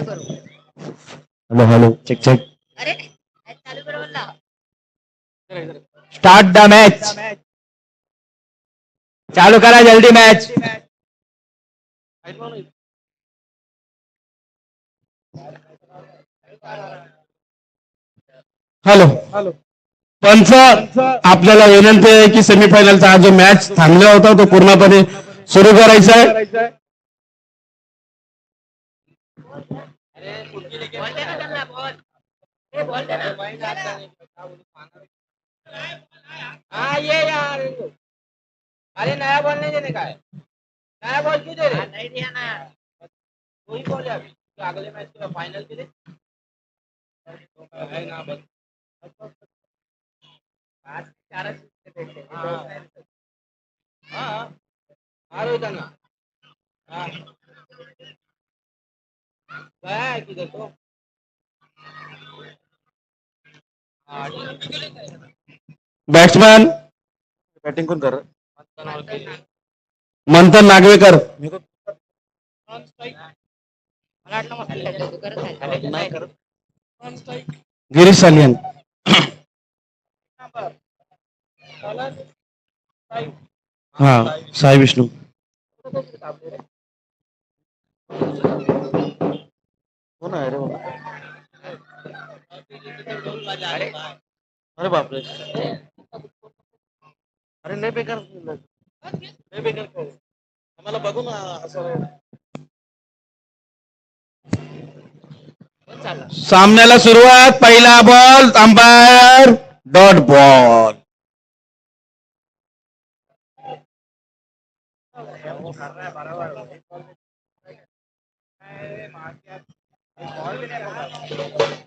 Hello hello check check start the match चालू करा जल्दी मॅच हॅलो हॅलो पंच आपल्याला विनंती आहे की सेमीफायनलचा हा जो मॅच थांबला होता तो पूर्णपणे सुरू करायचा आहे ये यार अरे नया बॉल नहीं देने का है नया बॉल क्यों दे रहे नहीं दिया ना वही बॉल है अभी तो अगले मैच के फाइनल के लिए है ना बस आज चार हाँ आ रहे ना हाँ गया है किधर तो बॅट्समॅन बॅटिंग कोण कर मंथन नागवेकर गिरीश सालियन हा साई विष्णू कोण आहे रे अरे बापरे अरे लय बेकार लय बेकार आम्हाला बघू ना असं सामन्याला सुरुवात पहिला बॉल अंपायर डॉट बॉल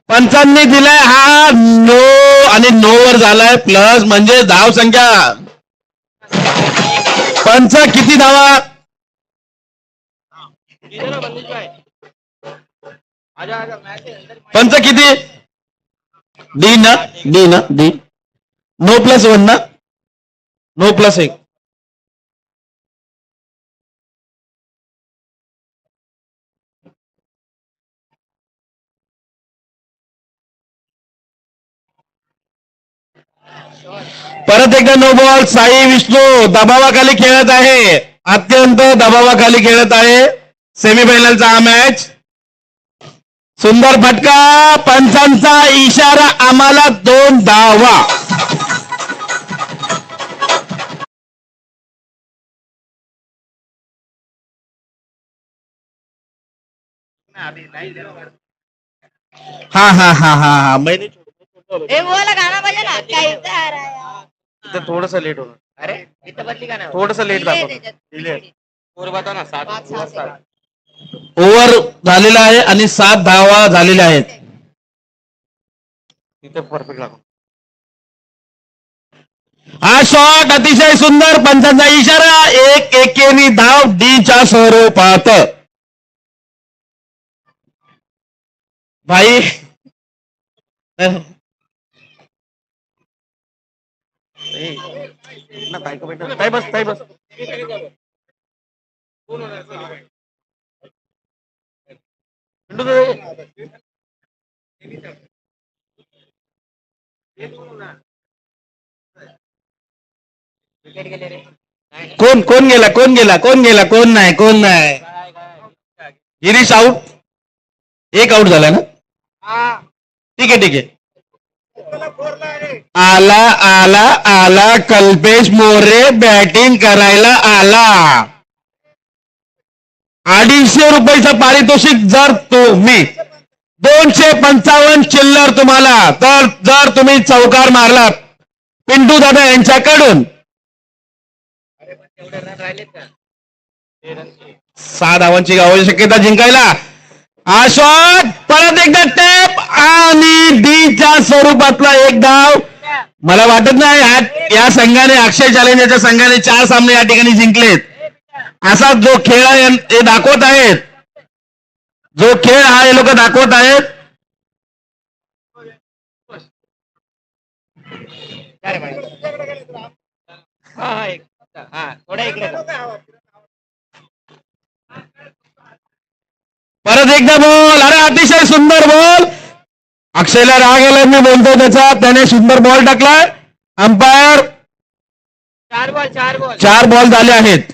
पंचांनी दिलाय हा नो आणि नो वर झालाय प्लस म्हणजे धाव संख्या पंच किती धावा पंच किती डी ना डी ना डी नो प्लस वन ना नो प्लस एक परत एकदा नो बॉल साई विष्णू दबावाखाली खेळत आहे अत्यंत दबावाखाली खेळत आहे सेमीफायनलचा हा मॅच सुंदर फटका पंचांचा इशारा आम्हाला 2 धावा हा हा हा हा मैंने गाना बजा ना कैसा आ रहा है इथं थोडस लेट होणार अरे इथं बदली का नाही थोडस लेट दाखवतो और बता ना 7 ओव्हर झालेला आहे आणि 7 धावा झालेल्या आहेत इथे परफेक्ट लागतो हा शॉट अतिशय सुंदर पंचांचा इशारा 1 एकेनी धाव डीच्या स्वरूपात भाई ना काय का काय बस काय बस कोण कोण गेला कोण गेला कोण गेला कोण नाही गिरीश आउट एक आउट झाला ना ठीक आहे आला आला आला कल्पेश मोरे बॅटिंग करायला आला 250 रुपयाचं पारितोषिक जर तुम्ही 255 चिल्लर तुम्हाला तर जर तुम्ही चौकार मारलात पिंटू दादा यांच्याकडून 6 धावांची गावाची शक्यता जिंकायला हा शॉट परत एकदा टॅप आणि डीच्या स्वरूपातला एक धाव मला वाटत नाही या संघाने अक्षय चॅलेंजरच्या संघाने 4 सामने या ठिकाणी जिंकलेत असा जो खेळ आहे हे दाखवत आहेत जो खेळ हा हे लोक दाखवत आहेत परत एकदा बॉल अरे अतिशय सुंदर बॉल. अक्षयला राग आलाय मी बोलतोय त्याचा. त्याने सुंदर बॉल टाकलाय. अंपायर 4 बॉल झाले आहेत.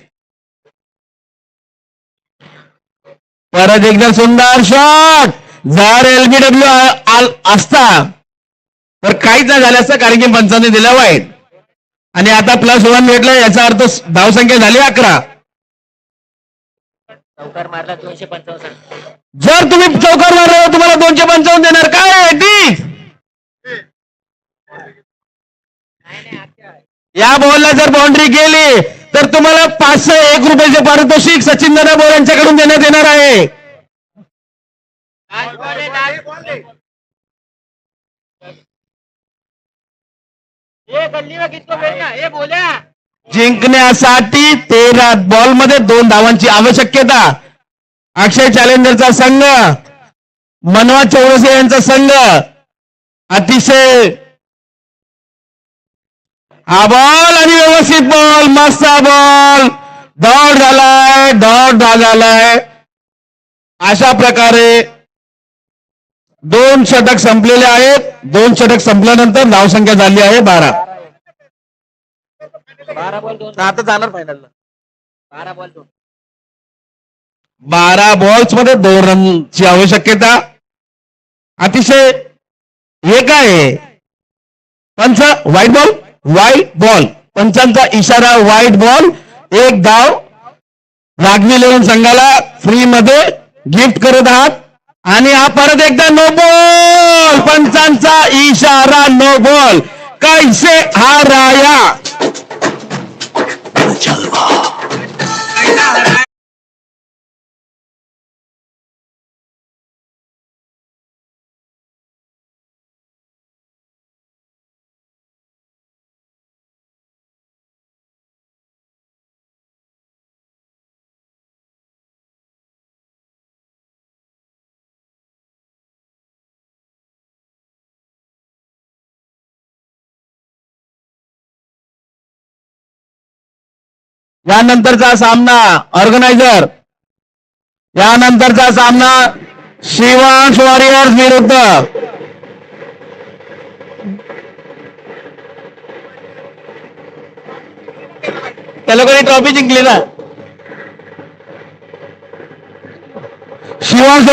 परत एकदा सुंदर शॉट. जर एलबीडब्ल्यू असता तर काहीच नाही झालं असतं, कारण की पंचाने दिला वाईट. आणि आता +1 भेटलं, याचा अर्थ धावसंख्या झाली 11. चौकार मारला 255. जर तुम्ही चौकार मारला तुम्हाला 255 देणार काय ठीक. या बॉलला जर बाउंड्री गेली तर तुम्हाला 501 रुपयाचे पारितोषिक सचिन दादा बोर यांच्याकडून देण्यात येणार आहे. ये गल्ली में किसको भेजना ये बोल्या. जिंकण्यासाठी 13 बॉलमध्ये 2 धावांची आवश्यकता. अक्षय चॅलेंजरचा संघ, मनोज चौरसे यांचा संघ अतिशय हा बॉल आणि व्यवस्थित बॉल, मस्त बॉल, डॉट झालाय. अशा प्रकारे 2 षटक संपलेले आहेत. 2 षटक संपल्यानंतर धावसंख्या झाली आहे 12. 12 बॉल 2. आता जाणार फायनलला. 12 बॉल 2. 12 बॉल्स मध्ये 2 रनची आवश्यकता. अतिशय हे काय पंच वाईट बॉल पंचांचा इशारा वाईट बॉल. 1 धाव रागवी लेवून संघाला फ्री मध्ये गिफ्ट करत आहात. आणि हा परत एकदा नो बॉल. पंचांचा इशारा नो बॉल. कैसे हाराया. यानंतरचा सामना ऑर्गनायझर, यानंतरचा सामना शिवांश वॉरियर्स विरुद्ध त्या लोकांनी ट्रॉफी जिंकली ना. शिवांश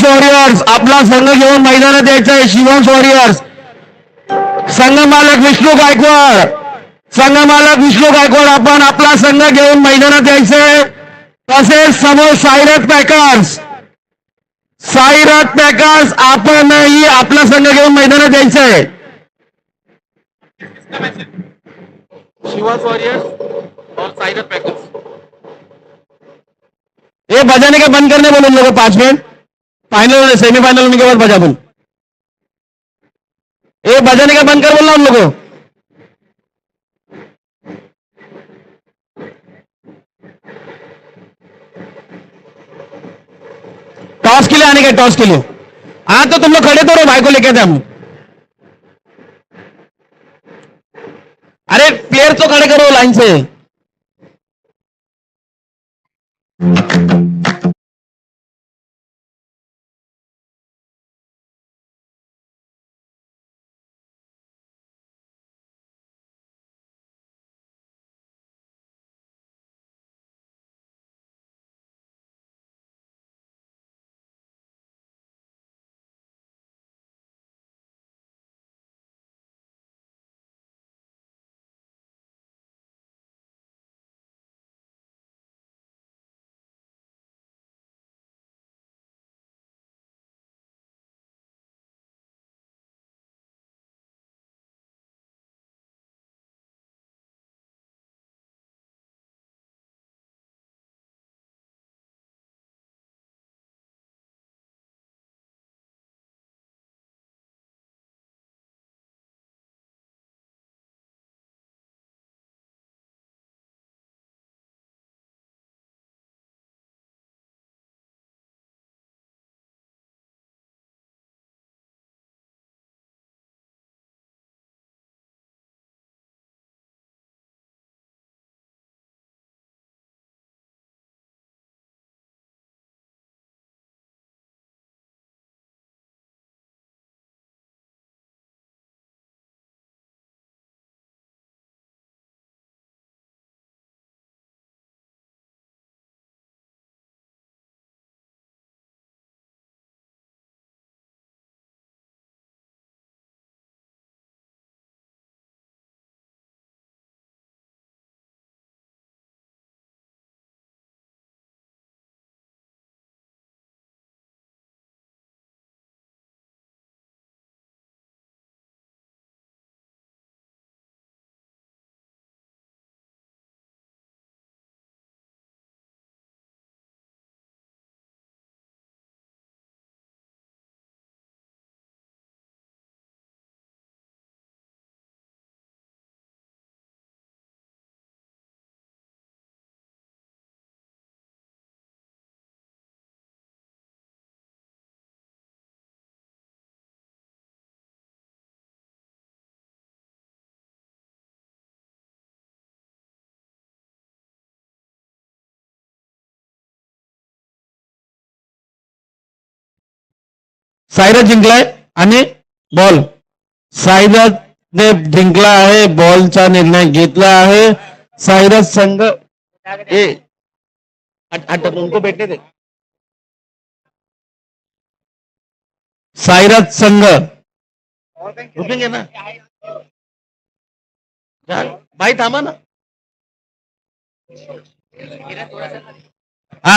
वॉरियर्स आपला संघ घेऊन मैदानात यायचा आहे. शिवांश वॉरियर्स संघ मालक विष्णू गायकवाड आपण आपला संघ घेऊन मैदानात यायचे. तसेच समोर साईरथ पॅकर्स आपणही आपला संघ घेऊन मैदानात यायचंय. शिवास वॉरियर्स और साइरत पैकर्स. ये बजाने का बंद करने बोलो लोगों 5 मिनट. फाइनल सेमीफाइनल होने के बाद बजा बोल. ये बजाने का बंद कर बोलना उन लोगों. टॉस के लिए आने का, टॉस के लिए. हाँ तो तुम लोग खड़े तो रहो, भाई को लेके थे हम. अरे प्लेयर तो खड़े करो लाइन से. सायरस जिंकलाय आणि बॉल सायरसने जिंकला आहे, बॉलचा निर्णय घेतला आहे. सायरस संघ उनको बैठने दे. सायरस संघ रुकेंगे ना. भाई थांबा ना.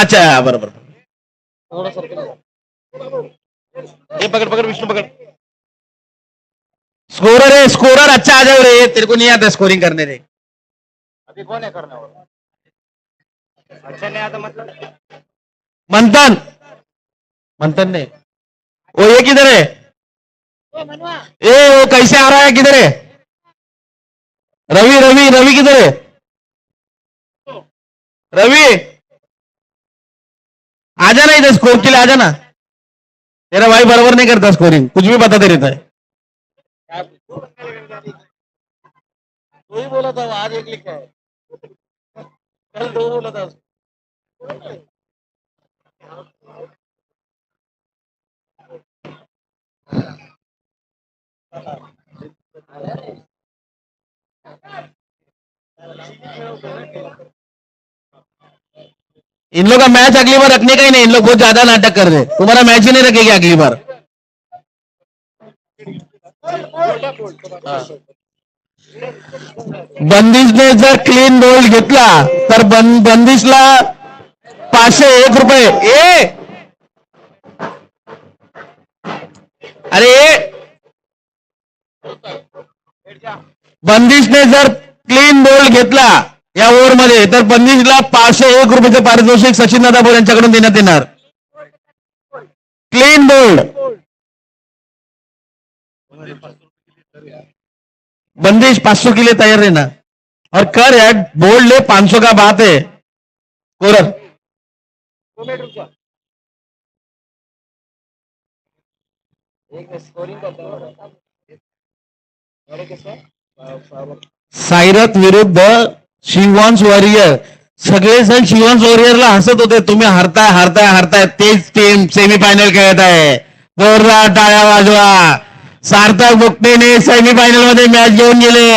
अच्छा बरोबर. थोड़ा सर्कल. ये पकड़ पकड़ विष्णु पकड़. स्कोरर है, स्कोरर अच्छा आ जाओ रे, तेरे को नहीं आता स्कोरिंग करने दे. अभी कौन है करने वाला? अच्छा नहीं आता मतलब? मंथन मंथन ने वो ये किधर है? वो कैसे आ रहा है, किधर है? रवि रवि रवि किधर है? रवि आजा ना इधर, स्कोर के लिए आजा ना. तेरा भाई बराबर नहीं करता स्कोरिंग, कुछ भी बताते रहता है. तो ही बोला था आज एक लिखा है. कल दो बोला था. इन लोग का मैच अगली बार रखने का ही नहीं, इन लोग बहुत ज्यादा नाटक कर रहे हैं. तुम्हारा मैच ही नहीं रखेगी अगली बार. बंदिशने जर क्लीन बोल्ड घेतला तर बंदिशला 501 रुपये. अरे बंदिशने जर क्लीन बोल्ड घेतला या ओव्हरमध्ये तर बंदिशला 501 रुपयाचं पारितोषिक सचिन दादा बोल यांच्याकडून देण्यात येणार. Clean bowled. बंदिश 500 के लिए तैयार रहना और कर यार, बोल्ड ले 500 का बात है. कोरल स्कोरिंग करता है. सायरथ विरुद्ध शिवॉन्स वॉरियर. सगळेजण शिवॉन्स वॉरियरला हसत होते, तुम्ही हरताय हरताय हरताय. तेच टीम सेमीफायनल खेळत आहे. जोरदार टाळ्या वाजवा. सार्थक बुकनेने सेमीफायनल मध्ये मॅच घेऊन गेले.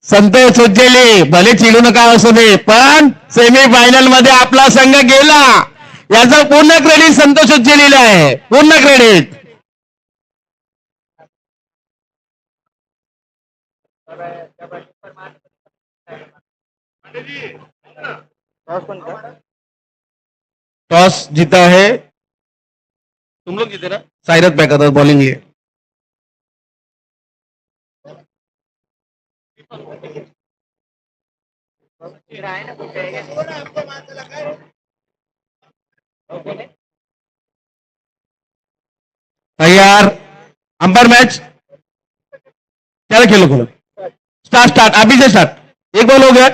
संतोष सुज्जेली भले चिडू नका असू दे, पण सेमीफायनल मध्ये आपला संघ गेला. याचा पूर्ण क्रेडिट संतोष सुज्जेलीला आहे, पूर्ण क्रेडिट. टॉस जीता है तुम लोग जीते ना. सायरथ पैका बॉलिंग लिए. तैयार. अंपायर मैच क्या खेलो खोलो. स्टार्ट स्टार्ट अभी से स्टार्ट. एक बॉल हो गया,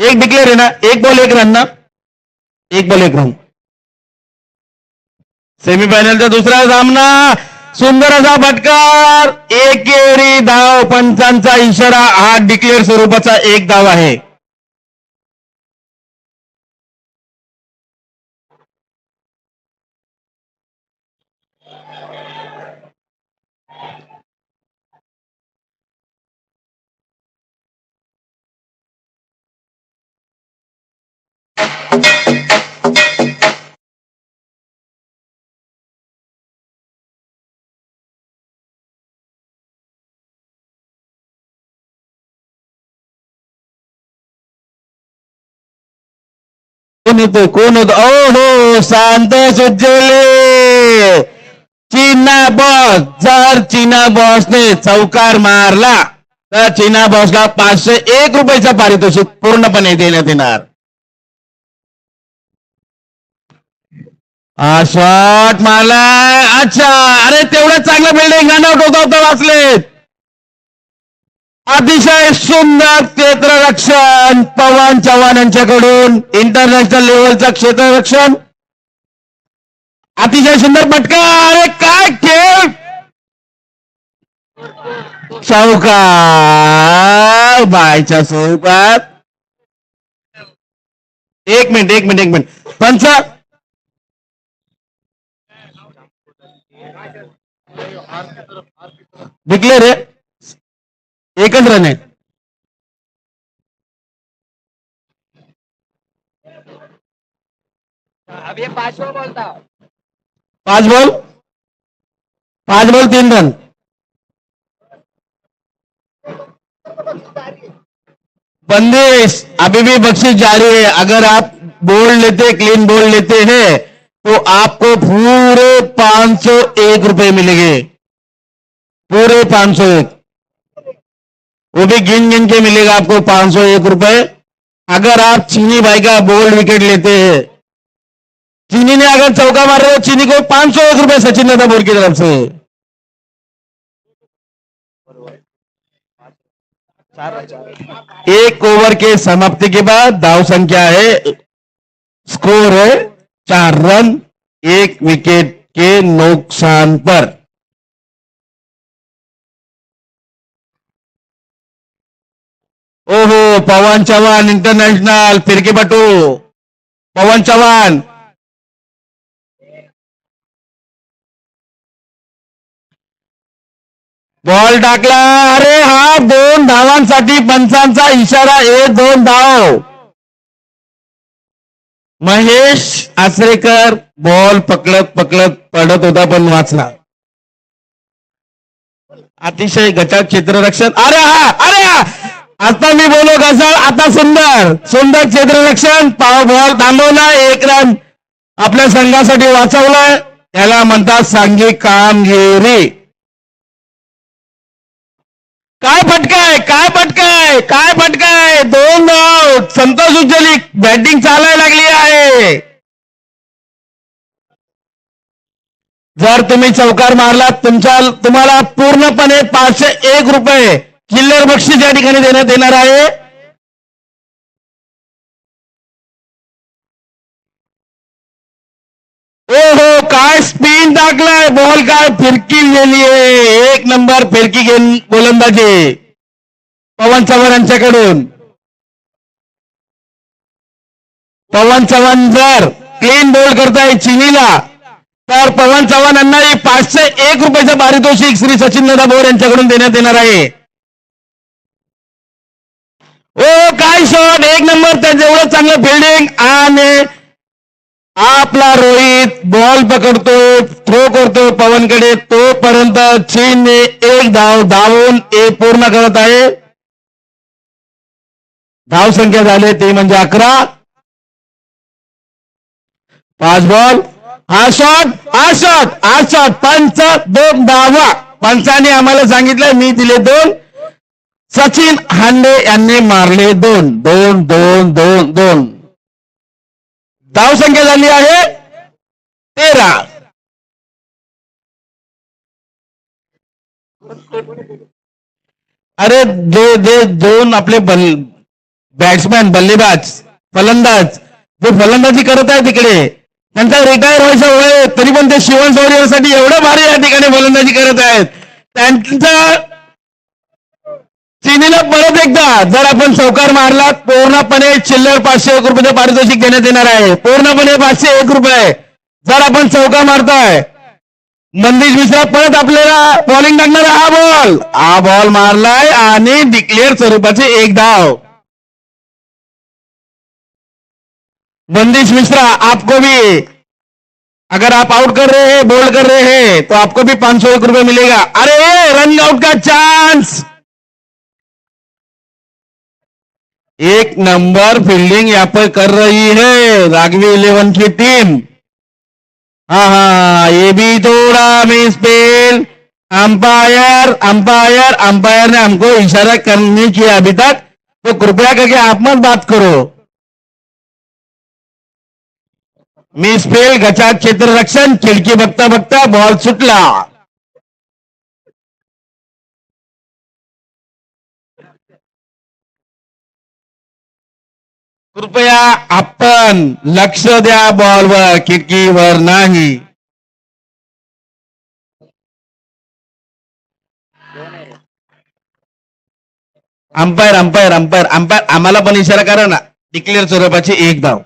एक डिक्लेअर है ना. एक बॉल एक रन ना, एक बॉल एक रन. सेमीफायनलचा दुसरा सामना. सुंदर असा फटकार. एकेरी धाव. पंचांचा इशारा. हा डिक्लेअर स्वरूपाचा एक धाव आहे. कोण होत? ओ हो, संतोष उज्ज्वले. चीना बॉस. जर चीना बॉसने चौकार मारला तर चीना बॉसला 501 रुपयाचा पारितोषिक पूर्णपणे देण्यात येणार. शॉट मारलाय. अच्छा, अरे तेवढं चांगलं बिल्डिंग रनआउट होता वाचलेत. अतिशय सुंदर क्षेत्ररक्षण पवन चव्हाण यांच्याकडून. इंटरनॅशनल लेवलचं क्षेत्ररक्षण. अतिशय सुंदर फटका. अरे काय खेळ. चौकार बायच्या स्वरूपात. एक मिनिट पंच. डिक्लेअर आहे, एकच रन आहे. अब ये 5 बोलता. 5 बॉल 3 रन. बंदिश अभी भी बख्शिश जारी है. अगर आप बोल्ड लेते, क्लीन बोल्ड लेते हैं तो आपको पूरे 501 रुपए मिलेंगे. पूरे 501, वो भी गिन गिन के मिलेगा आपको 501 रुपए. अगर आप चीनी भाई का बोल्ड विकेट लेते हैं, चीनी ने अगर चौका मार रहे हो, चीनी को 501 रुपए सचिन दादा बोर्ड की तरफ से. 1 ओवर के समाप्ति के बाद दाव संख्या है, स्कोर है 4 रन 1 विकेट के नुकसान पर. ओहो, पवन चव्हाण इंटरनॅशनल फिरकीपटू पवन चव्हाण. बॉल टाकला. अरे हा 2 धावांसाठी पंचांचा इशारा. 2 धाव. महेश आचरेकर बॉल पकडत पडत होता पण वाचला. अतिशय गटात क्षेत्ररक्षण. अरे हा आता मी बोलो गजाल. आता सुंदर क्षेत्ररक्षण. बॉल थांबवला. 1 रन आपल्या संघासाठी वाचवलाय. त्याला म्हणतात सांघिक कामगिरी. काय फटकाय 2 धाव. संतोष उज्ज्वली बॅटिंग चालायला लागली आहे. जर तुम्ही चौकार मारलात तुम्हाला पूर्णपणे 501 रुपये चिल्लर बक्षीस या ठिकाणी देण्यात येणार आहे. ओहो, काय स्पिन टाकलाय. बॉल काय फिरकी गेली आहे. 1 नंबर फिरकी गोलंदाजी पवन चव्हाण यांच्याकडून. पवन चव्हाण जर क्लीन बोल्ड करताय चिनीला, तर पवन चव्हाण यांनाही 501 रुपयाचं पारितोषिक श्री सचिन दादा बोर यांच्याकडून देण्यात येणार आहे. ओ काय शॉट. 1 नंबर. त्याचं एवढं चांगलं फिल्डिंग. आणि आपला रोहित बॉल पकडतो, थ्रो करतो पवनकडे. तोपर्यंत चीनने 1 धाव धावून पूर्ण करत आहे. धाव संख्या झाले ते म्हणजे 11. 5 बॉल. हा शॉट पंच 2 धावा. पंचाने आम्हाला सांगितलं, मी दिले 2. सचिन हांडे यांनी मारले 2. धाव संख्या झाली आहे 13. अरे 2 आपले बॅट्समॅन, बल्लेबाज, फलंदाज जे फलंदाजी करत आहे तिकडे, त्यांचा रिटायर व्हायचं वय, तरी पण ते शिवणसौर्यासाठी एवढं भारी या ठिकाणी फलंदाजी करत आहेत. त्यांचा चिनीला परत एकदा जर आपण चौकार मारला, पूर्णपणे चिल्लर 501 रुपये पारितोषिक देण्यात येणार आहे. पूर्णपणे 501 रुपये जर आपण चौकार मारताय. मंदिश मिश्रा परत आपल्याला बॉलिंग टाकणार. हा बॉल मारलाय आणि डिक्लेअर स्वरूपाचे 1 धाव. मंदिश मिश्रा, आपको भी अगर आप आउट कर रहे हैं, बोल्ड कर रहे हैं, तो आपको भी 501 रुपये मिलेगा. अरे रन आउट का चांस. 1 नंबर फील्डिंग यहाँ पर कर रही है राघवी 11 की टीम. हाँ, ये भी थोड़ा मिसफील्ड. अंपायर ने हमको इशारा करने किया अभी तक, तो कृपया करके आप मत बात करो. मिसफील्ड, गचात क्षेत्ररक्षण. खिडकी बघता बॉल सुटला. कृपया आपण लक्ष द्या बॉलवर, खिडकीवर नाही. अंपायर आम्हाला पण इशारा करा ना. डिक्लेअर स्वरूपाची 1 धाव.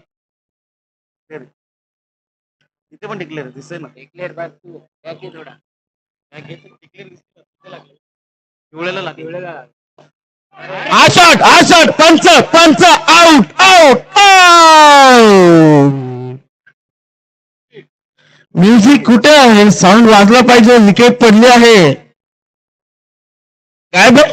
इथे पण डिक्लेअर दिसतंय ना. डिक्लेअर बस तू बॅक घे थोडा काय घेत डिक्लेअर दिसतंय ना. कुठे लागले पिवळ्याला लागले. पिवळेला लाग. हा शॉट पंच पंच आउट आउट म्युझिक कुठे आहे? साऊंड वाजला पाहिजे. विकेट पडली आहे. काय बघ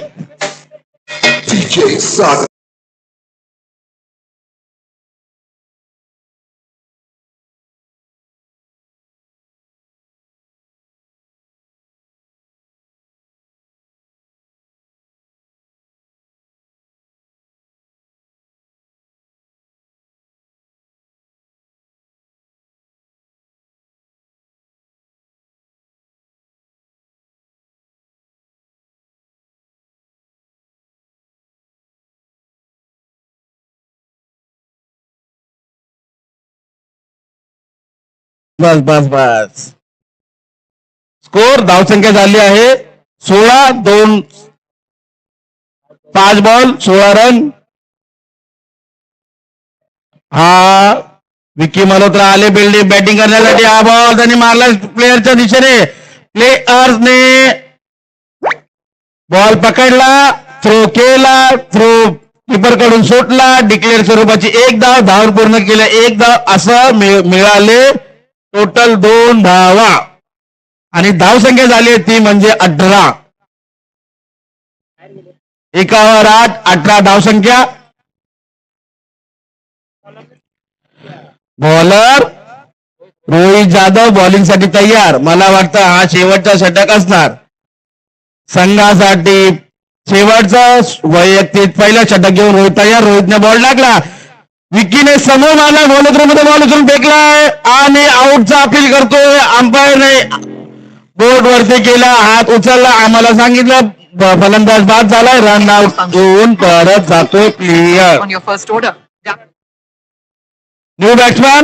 बस बस बस. स्कोर धावसंख्या झाली आहे 16-2. 5 बॉल 16 रन. हा विकी मल्होत्रा आले बिल्डिंग बॅटिंग करण्यासाठी. हा बॉल त्यांनी मारला प्लेअरच्या दिशेने. प्लेयर्सने बॉल पकडला, थ्रो केला, थ्रो कीपर कडून सुटला. डिक्लेअर स्वरूपाची एक धाव पूर्ण केल्या. एक धाव असं मिळाले. टोटल 2 धावा आणि धावसंख्या झाली ती म्हणजे 18. एकावर 8, 18 धावसंख्या. बॉलर रोहित जाधव बॉलिंग साठी तयार. मला वाटतं हा शेवटचा षटक असणार संघासाठी. शेवटचा वैयक्तिक पहिला षटक घेऊन रोहित तयार. रोहितने बॉल टाकला. विकीने समोर मारला. बॉलरमध्ये बॉल उचलून फेकलाय आणि आउटचा अपील करतोय. अंपायरने बोर्ड वरती केला. हात उचलला. आम्हाला सांगितलं फलंदाज बाद झालाय. रन आउट घेऊन परत जातोय player. on your first order. Yeah. New batsman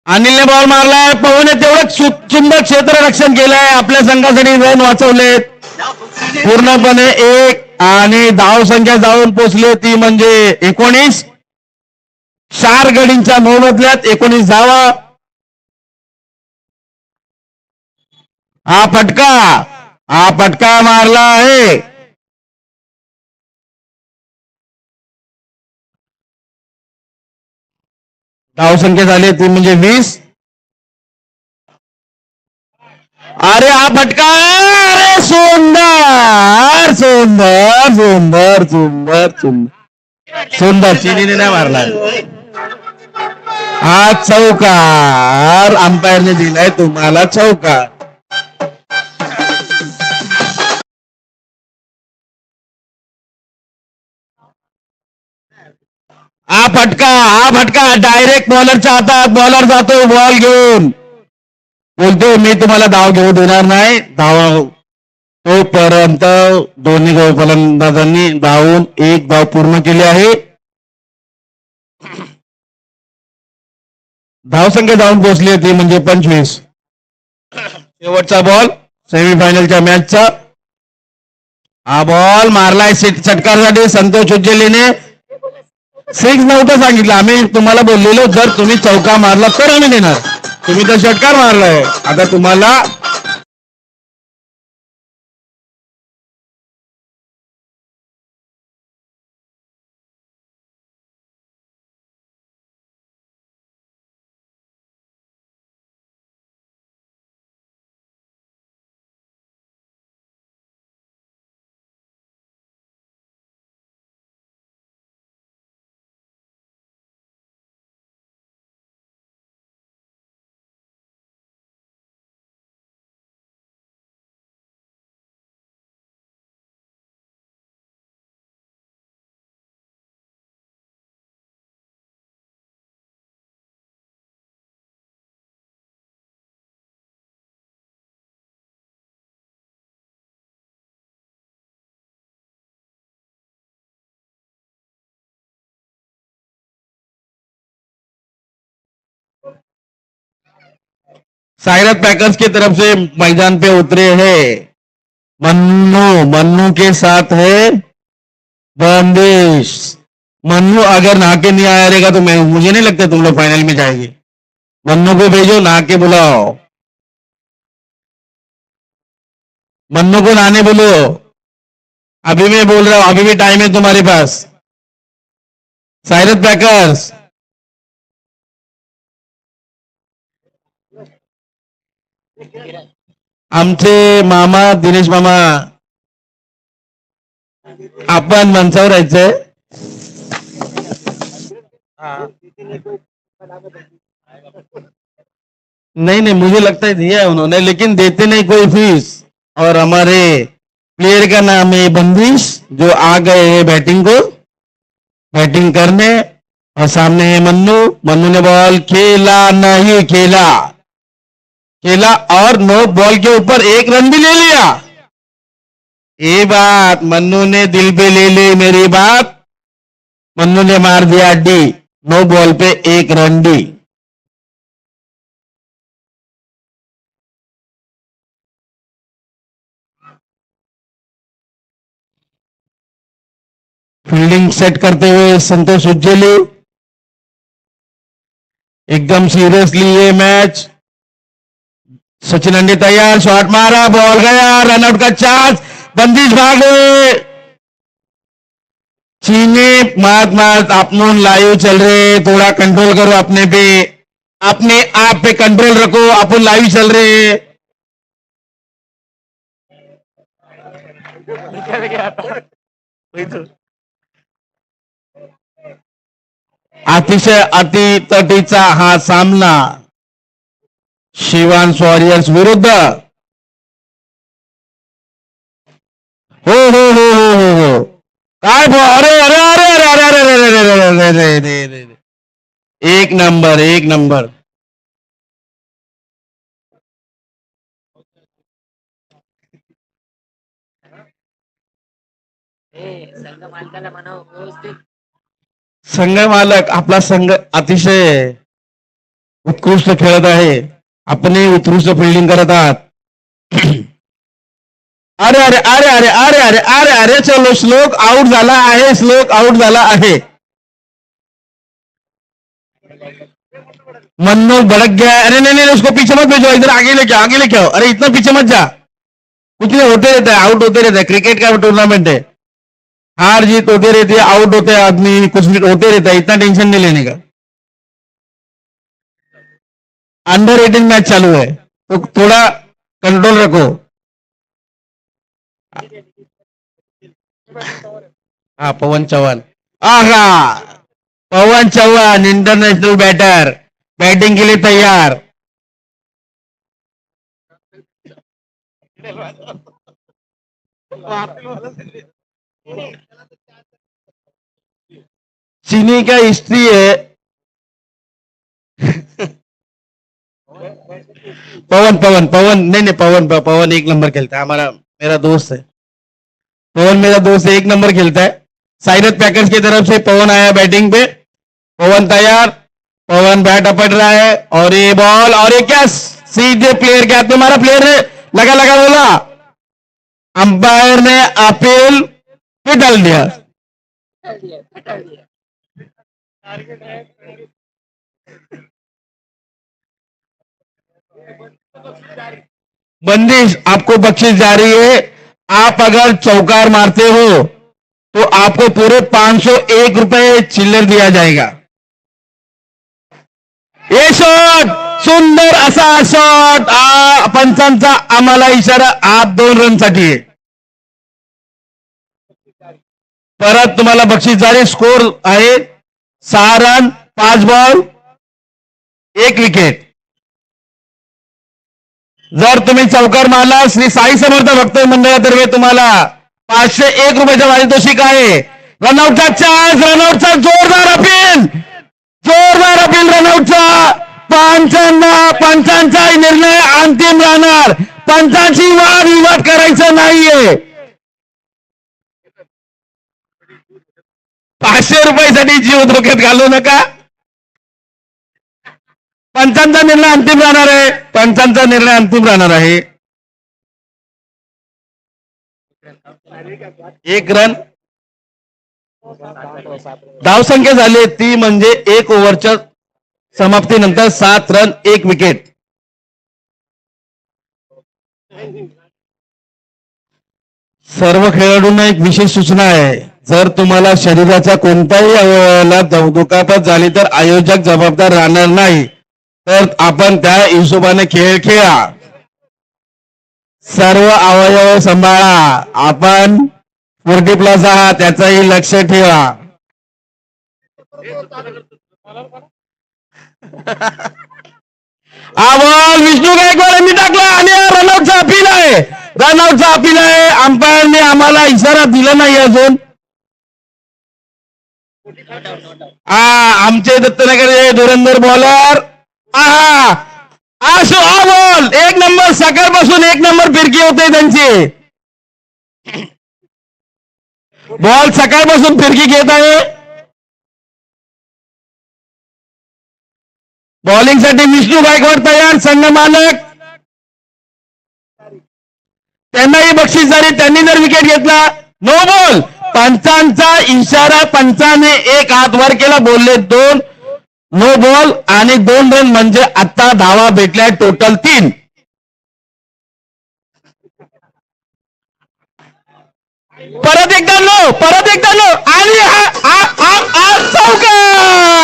अनिलने बॉल मारलाय. पवनने तेवढं सुंदर क्षेत्ररक्षण केलंय. आपल्या संघासाठी रन वाचवलेत पूर्णपणे. 1 आणि धाव संख्या जाऊन पोचली ती म्हणजे 19. 4 गडींच्या मोबदल्यात 19 धावा. हा फटका मारला आहे. धावसंख्या झाली ती म्हणजे 20. अरे हा फटका. अरे सुंदर सुंदर सुंदर सुंदर सुंदर सुंदर. चिनीने नाही मारला. हा चौकार. अंपायरने दिलाय तुम्हाला चौकार. हा फटका डायरेक्ट बॉलरच्या हातात. बॉलर जातो बॉल घेऊन. बोलतो मी तुम्हाला धाव घेऊ देणार नाही. धाव तोपर्यंत दोन्ही फलंदाजांनी धावून 1 धाव पूर्ण केली आहे. धावसंख्या जाऊन पोहोचली ती म्हणजे 25. शेवटचा बॉल सेमीफायनलच्या मॅचचा. हा बॉल मारलाय षटकारासाठी संतोष उज्ज्वलीने. 6 नव्हतं सांगितलं आम्ही तुम्हाला. बोललेलो जर तुम्ही चौका मारला तर आम्ही देणार. तुम्ही तर षटकार मारलाय. आता तुम्हाला साइरस पैकर्स की तरफ से मैदान पे उतरे हैं मन्नू के साथ है बंदिश. मन्नू अगर नहा के नहीं आया रहेगा तो मैं मुझे नहीं लगता तुम लोग फाइनल में जाएंगे। मन्नू को भेजो, नहा के बुलाओ। मन्नू को नहाने बोलो। अभी मैं बोल रहा हूं, अभी भी टाइम है तुम्हारे पास। सायरत पैकर्स, आमचे मामा दिनेश मामा, आपण मनसावर राहायचंय। नहीं नहीं, मुझे लगता है दिया है उन्होंने, लेकिन देते नहीं कोई फीस। और हमारे प्लेयर का नाम है बंदिश, जो आ गए हैं बैटिंग करने। और सामने है मन्नू। मन्नू ने बॉल खेला नहीं, खेला और नो बॉल के ऊपर एक रन भी ले लिया। ये बात मन्नू ने दिल पे ले ली मेरी बात। मन्नू ने मार दिया डी, नो बॉल पे एक रन डी। फील्डिंग सेट करते हुए संतोष उज्जैली, एकदम सीरियसली ये मैच। सचिन अंडे तैयार, शॉट मारा, बॉल गया, रनआउट का चांस। बंदिश भागे, चीने मात आप लाइव चल रहे, थोड़ा कंट्रोल करो अपने पे, अपने आप पे कंट्रोल रखो, अपन लाइव चल रहे। अतिशय अतितटीचा हा सामना शिवांश वॉरियर्स विरुद्ध। हो हो हो हो हो हो, काय अरे अरे अरे अरे अरे अरे अरे अरे अरे अरे अरे अरे, एक नंबर एक नंबर। संघ मालकाला म्हणावं व्यवस्थित. संघ मालक आपला संघ अतिशय उत्कृष्ट खेळत आहे, आपणही उत्कृष्ट फिल्डिंग करत आहात। अरे अरे अरे अरे अरे अरे अरे अरे, चलो श्लोक आउट झाला आहे, श्लोक आउट झाला आहे। मन्नू भड़क गया। अरे नहीं नहीं, उसको पीछे मत भेजो, इधर आगे लेके आओ। अरे इतना पीछे मत जा, कुछ नहीं, होते रहता है, आउट होते रहता है, क्रिकेट का टूर्नामेंट है, हार जीत होते रहती है, आउट होते हैं आदमी, कुछ भी होते रहता है, इतना टेंशन नहीं लेने का। अंडर 18 मैच चालू है, तो थोड़ा कंट्रोल रखो। हाँ पवन चौहान, आहा पवन चौहान इंटरनेशनल बैटर, बैटिंग के लिए तैयार। चीनी का हिस्ट्री है। पवन पवन पवन नहीं नहीं, पवन एक नंबर खेलता है, हमारा मेरा दोस्त है पवन, मेरा दोस्त एक नंबर खेलता है। साइरत पैकर्स की तरफ से पवन आया बैटिंग पे, पवन तैयार, पवन बैट अपट रहा है, और ये बॉल, और ये क्या सीधे प्लेयर के हाथ में मारा, प्लेयर ने लगा लगा बोला, अंपायर ने अपील पे डाल दिया। बंदिश, आपको बख्शिश जारी है। आप अगर चौकार मारते हो तो आपको पूरे 501 रुपए चिल्लर दिया जाएगा। ये शॉट, सुंदर असा शॉट, पंचांचा आम्हाला इशारा, आप 2 रनसाठी आहे। परत तुम्हाला बक्षीस जारी, स्कोर आहे 6 रन 5 बॉल 1 विकेट। जर तुम्ही चौकार मारला, श्री साई समर्थ भक्त मंडळातर्फे तुम्हाला 501 रुपयाचा पारितोषिक आहे। रनआउटचा चान्स, रनआउटचा जोरदार अपील रनआउटचा। पंचांचा निर्णय अंतिम राहणार, पंचांची वाद विवाद करायचा नाहीये। 500 रुपयासाठी जीव धोक्यात घालू नका। पंचांचा निर्णय अंतिम राहणार आहे, पंचांचा निर्णय अंतिम राहणार आहे। 1 रन धावसंख्या झाली ती म्हणजे 1 ओव्हरच्या समाप्तीनंतर 7 रन 1 विकेट. सर्व खेळाडूंना एक विशेष सूचना आहे. जर तुम्हाला शरीराच्या कोणत्याही अवयवाला दुखापत झाली तर आयोजक जबाबदार राहणार नाही. तर आपण त्या हिशोबाने खेळ खेळा. सर्व अवयव सांभाळा. आपण 40+ आहात त्याचंही लक्ष ठेवा. हा बॉल विष्णू गायकवाड यांनी टाकला आणि रनआउटचा अपील आहे. रनआउटचा अपील आहे. अंपायरने आम्हाला इशारा दिला नाही अजून. आमचे दत्तनगर धुरंधर बॉलर. हा बॉल 1 नंबर. सकाळपासून 1 नंबर फिरकी होते त्यांची. बॉल सकाळपासून फिरकी घेत आहे. बॉलिंगसाठी विष्णू गायकवाड तयार. संघ मालक त्यांनाही बक्षीस झाली. त्यांनी जर विकेट घेतला नो बॉल. पंचांचा इशारा. पंचाने 1 हात वर केला. बोलले 2 नो बॉल आणि 2 रन म्हणजे आता धावा भेटल्या टोटल 3. परत एकदा नो आणि चौकार.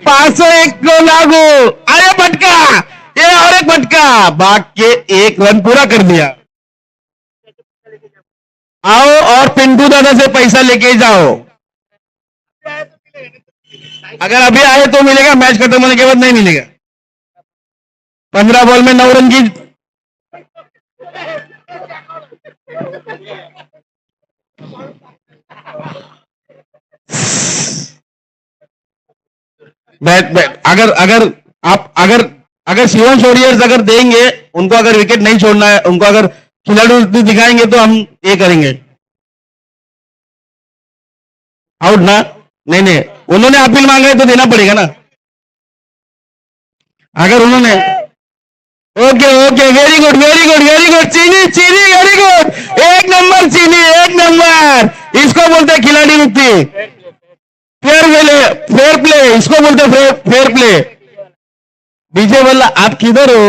5-1 को लागू. अरे फटका. ये और एक फटका. भाग के 1 रन पूरा कर दिया. आओ और पिंटू दादा से पैसा लेके जाओ. अगर अभी आए तो मिलेगा. मैच खत्म होने के बाद नहीं मिलेगा. 15 बॉल में 9 रन की बैट. अगर शिवम वॉरियर्स अगर देंगे उनको, अगर विकेट नहीं छोड़ना है उनको, अगर खिलाड़ी दिखाएंगे तो हम ये करेंगे. आउट ना. नहीं उन्होंने अपील मांगा है तो देना पड़ेगा ना. अगर उन्होंने ओके वेरी गुड चीनी वेरी गुड. 1 नंबर चीनी. 1 नंबर. इसको बोलते हैं खिलाड़ी मुक्ति. फेयर प्ले इसको बोलते फेयर प्ले. विजय बोला आप किधर हो.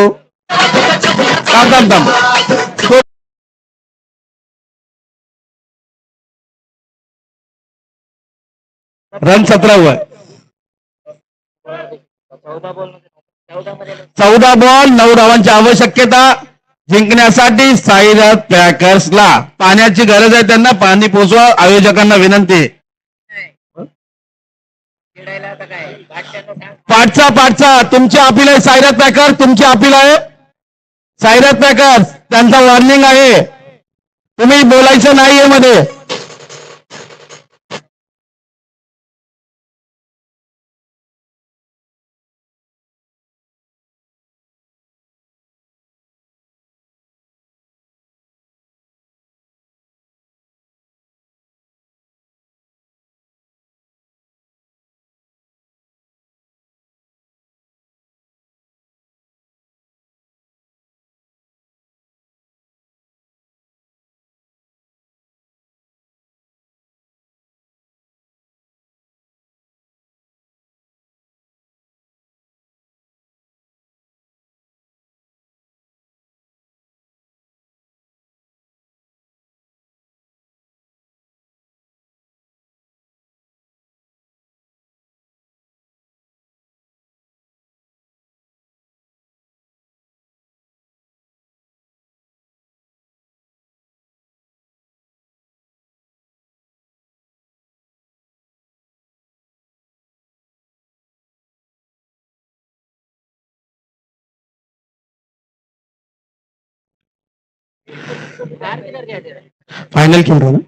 दम रन 17 हुआ. 14 बॉल 9 धावांची आवश्यकता. जिंकण्यासाठी साईराज पॅकर्सला पाण्याची गरज आहे. त्यांना पाणी पोचवा. आयोजकांना विनंती. पाठचा तुमची अपील आहे. साईराज पॅकर तुमची अपील आहे. साईराज पॅकर्स त्यांचा वॉर्निंग आहे. तुम्ही बोलायचं नाहीये मध्ये. फाइनल खेल रहा हूँ.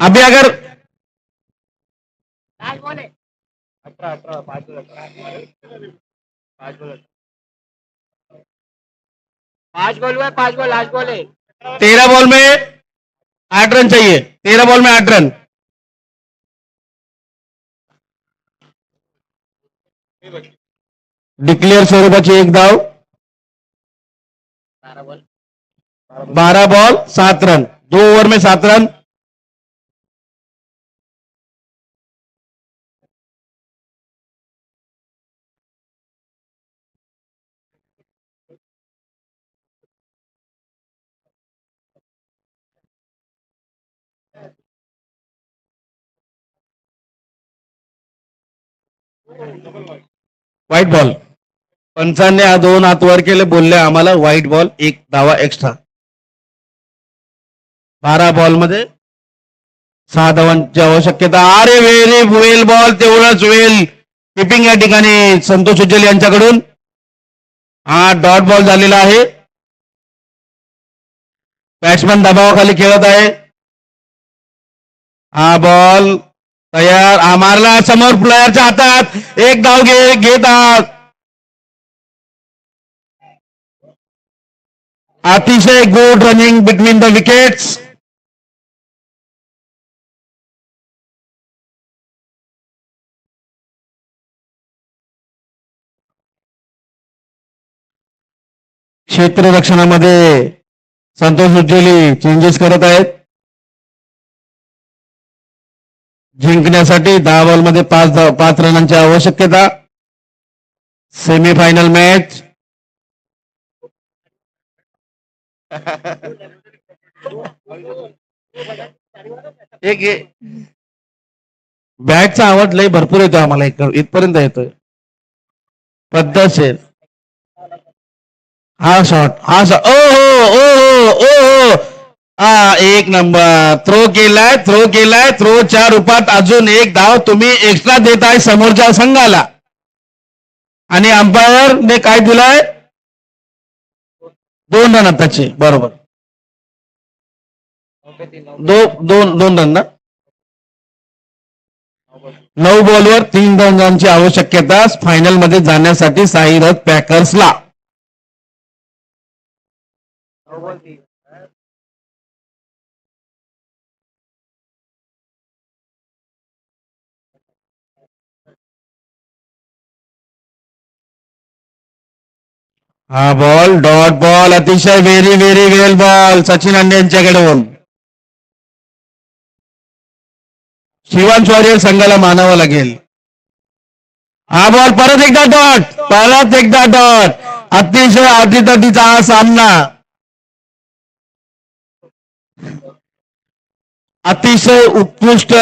अभी अगर 5 बॉल हुआ. 5 बॉल लास्ट बॉल है. 13 बॉल में 8 रन चाहिए. 13 बॉल में 8 रन. डिक्लेअर स्वरूपाची एक धाव. 12 बॉल 7 रन. 2 ओव्हर में 7 रन. White ball. पंचांनी 2 हात वर केले, बोलले आम्हाला व्हाईट बॉल, 1 धावा एक्स्ट्रा. 12 बॉल मध्ये 6 धावांची आवश्यकता. अरे व्हेरी वेल बॉल, तेवढंच वेल किपिंग या ठिकाणी संतोष उज्ज्वल यांच्याकडून. हा डॉट बॉल झालेला आहे. बॅट्समन दबावाखाली खेळत आहे. हा बॉल तयार. हा मारला समोर प्लेयरच्या हातात. 1 धाव घेत आहात. अतिशय good running between the wickets. क्षेत्ररक्षणामध्ये संतोष उज्ज्वली चेंजेस करत आहेत. जिंकण्यासाठी 10 बॉलमध्ये 5 रनांची आवश्यकता. Semifinal match. एक बॅटचा आवाज लय भरपूर येतो आम्हाला, इथपर्यंत येतोय पद्धतशीर. हा शॉट ओ हो ओ हो. हा 1 नंबर. थ्रो केलाय. थ्रोच्या रूपात अजून 1 धाव तुम्ही एक्स्ट्रा देत आहे समोरच्या संघाला. आणि अंपायर ने काय दिलाय? 2 रन आताचे. बरोबर. 2 रन ना. 9 बॉलवर 3 रनांची आवश्यकता फायनल मध्ये जाण्यासाठी साईरथ पॅकर्सला. हा बॉल डॉट बॉल, अतिशय व्हेरी वेल बॉल सचिन अंडे यांच्याकडून. शिवांश वॉरियर संघाला मानावं लागेल. हा बॉल परत एकदा डॉट. अतिशय अटीतटीचा हा सामना. अतिशय उत्कृष्ट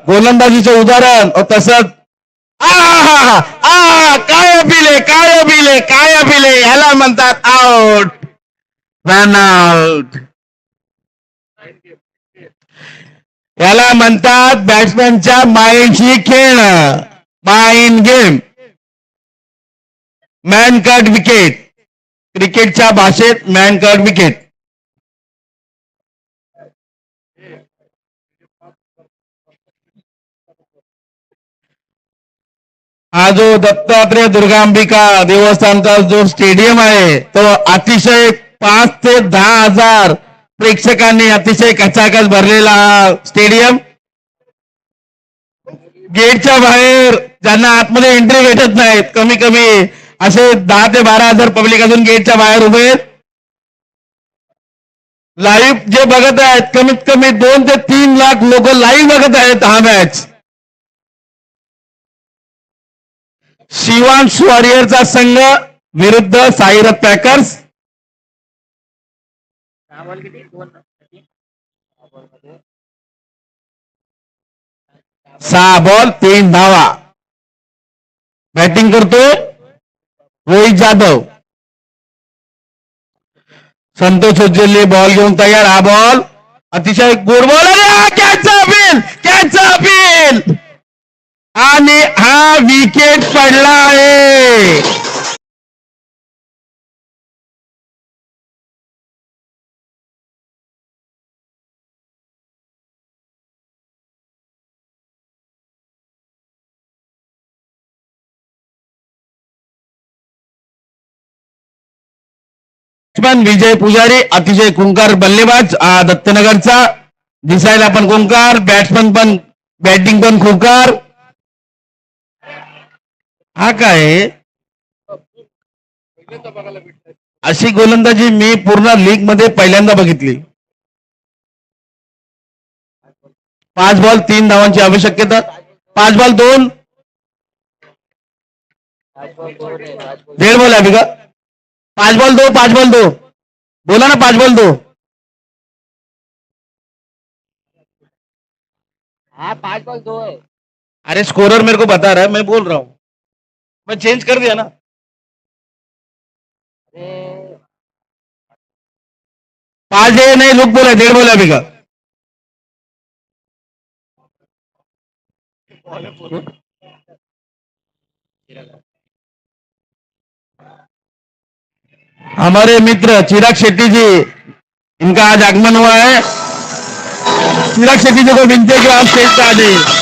गोलंदाजीचे उदाहरण. तसंच काय अभिले ह्याला म्हणतात आउट. Run out. याला म्हणतात बॅट्समॅनच्या माइंडशी खेळणं. Mind game. Man cut wicket. क्रिकेटच्या भाषेत मॅन कट विकेट. हा जो दत्तात्रय दुर्गांबिका देवस्थानचा जो स्टेडियम आहे तो अतिशय 5 ते 10 हजार प्रेक्षकांनी अतिशय कचाकच भरलेला स्टेडियम. गेटच्या बाहेर ज्यांना आतमध्ये एंट्री भेटत नाहीत, कमी कमी असे 10 ते 12 हजार पब्लिक अजून गेटच्या बाहेर उभे आहेत. लाईव्ह जे बघत आहेत कमीत कमी 2 ते 3 लाख लोक लाईव्ह बघत आहेत हा मॅच. शिवांश वॉरियरचा संघ विरुद्ध साईरथ पॅकर्स. 6 बॉल 3 धावा. बॅटिंग करतो रोहित जाधव. संतोष उज्ज्वल बॉल घेऊन तयार. हा बॉल अतिशय गुड बॉल. कॅच अपील आणि हा विकेट पडला आहे. विजय पुजारी अतिशय कुंकार बल्लेबाज दत्तनगरचा. दिसायला पण कुंकार, बॅट्समन पण बॅटिंग पण खुंकार. हा काय पहिल्यांदा बघायला भेटतंय. अशी गोलंदाजी मी पूर्ण लीग मध्ये पहिल्यांदा बघितली. 5 बॉल 3 धावांची आवश्यकता. 5 बॉल 2. 1.5 बॉल आहे अभी का? 5 बॉल 2. 5 बॉल 2 बोला ना. 5 बॉल 2. हाँ 5 बॉल 2 है. अरे स्कोरर मेरे को बता रहा है, मैं बोल रहा हूँ. मैं चेंज कर दिया ना. अरे 5 है नहीं, लुक बोला 1.5 बॉल है अभी का. हमारे मित्र चिराग शेट्टी जी, इनका आज आगमन हुआ है. चिराग शेट्टी जी को विनती है कि आप स्टेज पे आ जाइए.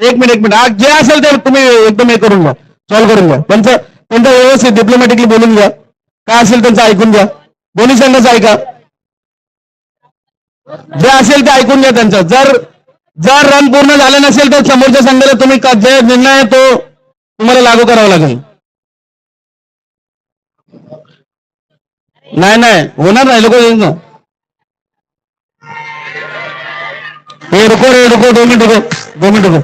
एक मिनिट आज जे असेल ते तुम्ही एकदम हे करून घ्या, सॉल्व्ह करून घ्या. त्यांचं व्यवस्थित डिप्लोमॅटिकली बोलून घ्या. काय असेल त्यांचं ऐकून घ्या. दोन्ही संघाचं ऐका. जे असेल ते ऐकून घ्या त्यांचं. जर रन पूर्ण झाले नसेल तर समोरच्या संघाला तुम्ही जे निर्णय आहे तो तुम्हाला लागू करावा लागेल. नाही होणार नाही. लोक येईल ना. हे रुको 2 मिनिट रुको.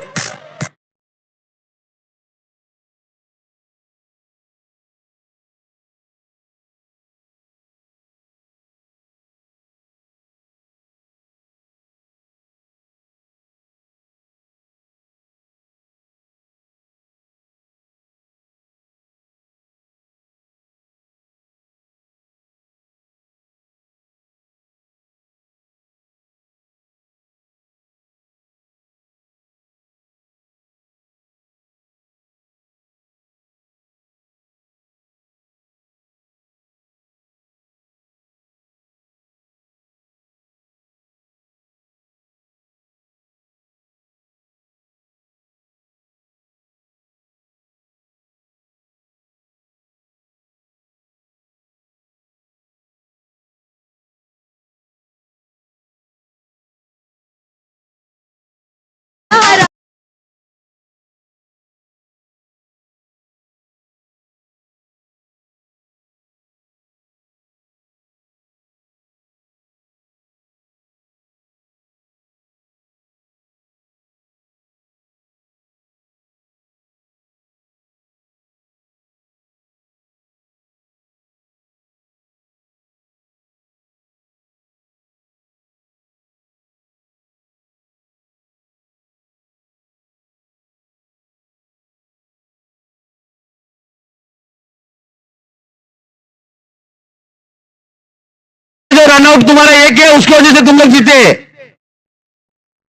जो रनआउट तुम्हारा एक है उसकी वजह से तुम लोग जीते.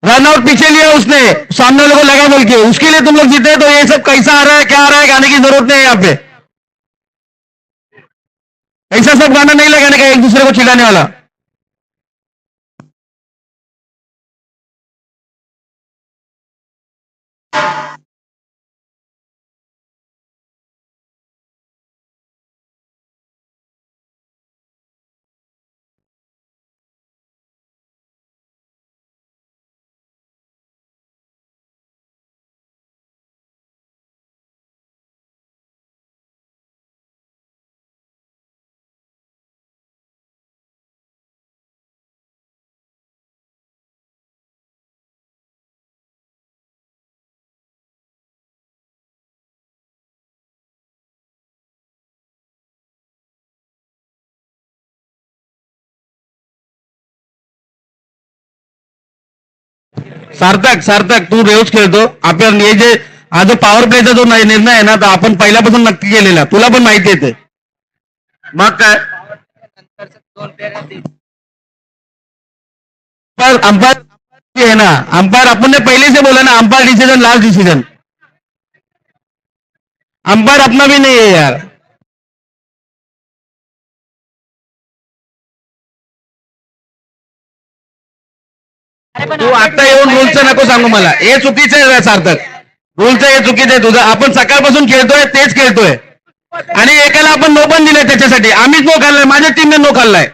रनआउट पीछे लिया उसने, सामने वाले को लगा बोल के, उसके लिए तुम लोग जीते. तो ये सब कैसा आ रहा है क्या आ रहा है गाने की जरूरत नहीं है यहाँ पे. ऐसा सब गाना नहीं लगाने का एक दूसरे को चिढ़ाने वाला. सार्थक सार्थक तू रोज खेळतो. आपण हे जे आज पॉवर प्लेचा जो निर्णय आहे ना तो आपण पहिल्यापासून नक्की केलेला, तुला पण माहिती आहे ते. मग काय नंतरचे 2 प्लेयर अंपायर है ना, अंपायर अपन ने पहले से बोला ना, umpire decision last decision. Umpire अपना भी नहीं है यार. तू आता येऊन रूलचं नको सांगू मला, हे चुकीचं आहे सार्थक. रूलचं हे चुकीचं आहे तुझं. आपण सकाळपासून खेळतोय तेच खेळतोय आणि एकाला आपण नो पण दिलंय त्याच्यासाठी. आम्हीच नो खाल्लाय, माझ्या टीमने नो खाल्लाय.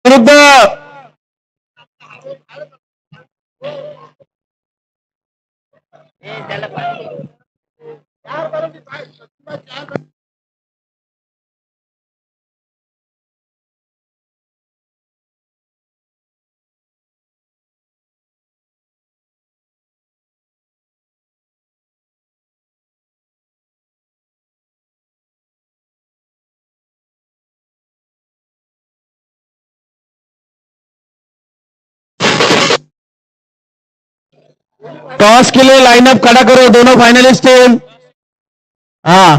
विरुद्ध त्याला पाहिजे. टॉस के लिए लाइनअप खड़ा करो दोनों फाइनलिस्ट टीम. हाँ,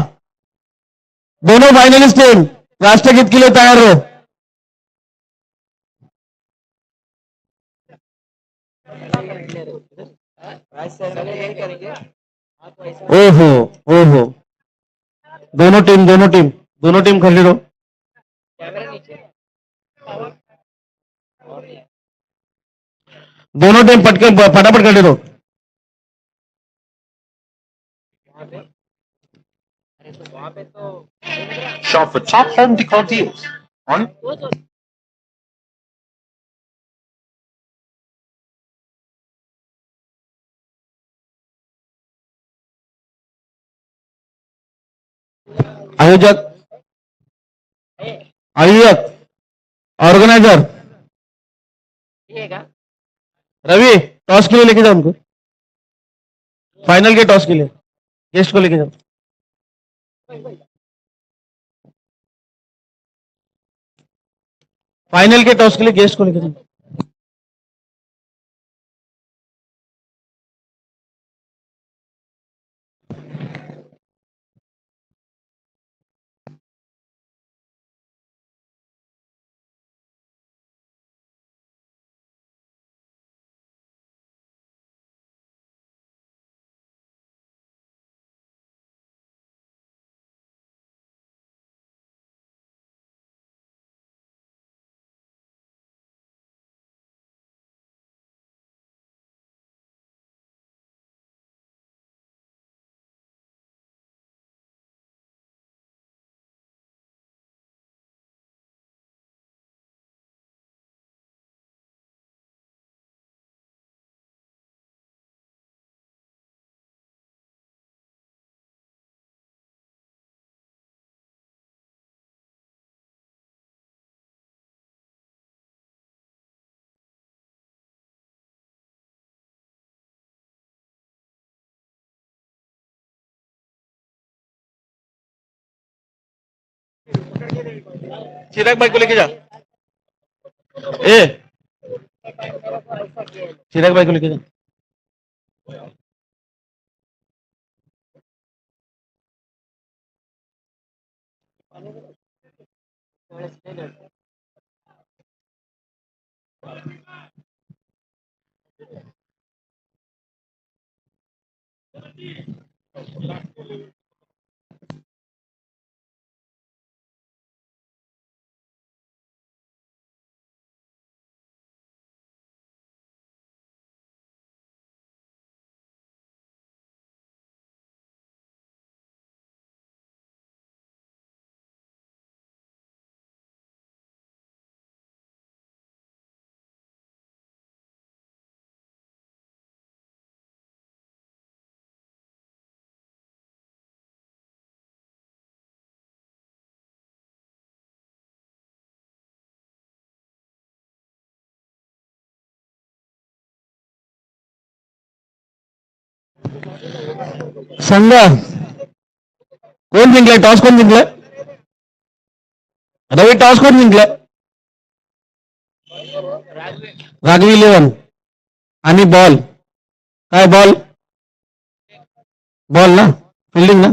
दोनों फाइनलिस्ट टीम राष्ट्रगीत के लिए तैयार हो. ओहो ओहो, दोनों टीम खड़ी रहो. कैमरा नीचे दोनों टीम पटके फटाफट खड़े रहो. वहां पे तो Shop for top home decor deals on आयोजक, आयोजक, ऑर्गेनाइजर ये का रवि, टॉस के लिए लेके जाओ उनको. फाइनल के टॉस के लिए गेस्ट को लेके जाओ. फाइनल के टॉस के लिए गेस्ट को लेके जाओ. चिराग भाई को लेके जा. ए चिराग भाई को लेके जा. संघ कोण जिंकलाय? टॉस कोण जिंकलाय? रवी, टॉस कोण जिंकलाय? राघवी 11 आणि बॉल काय? बॉल बॉल ना, फिल्डिंग ना.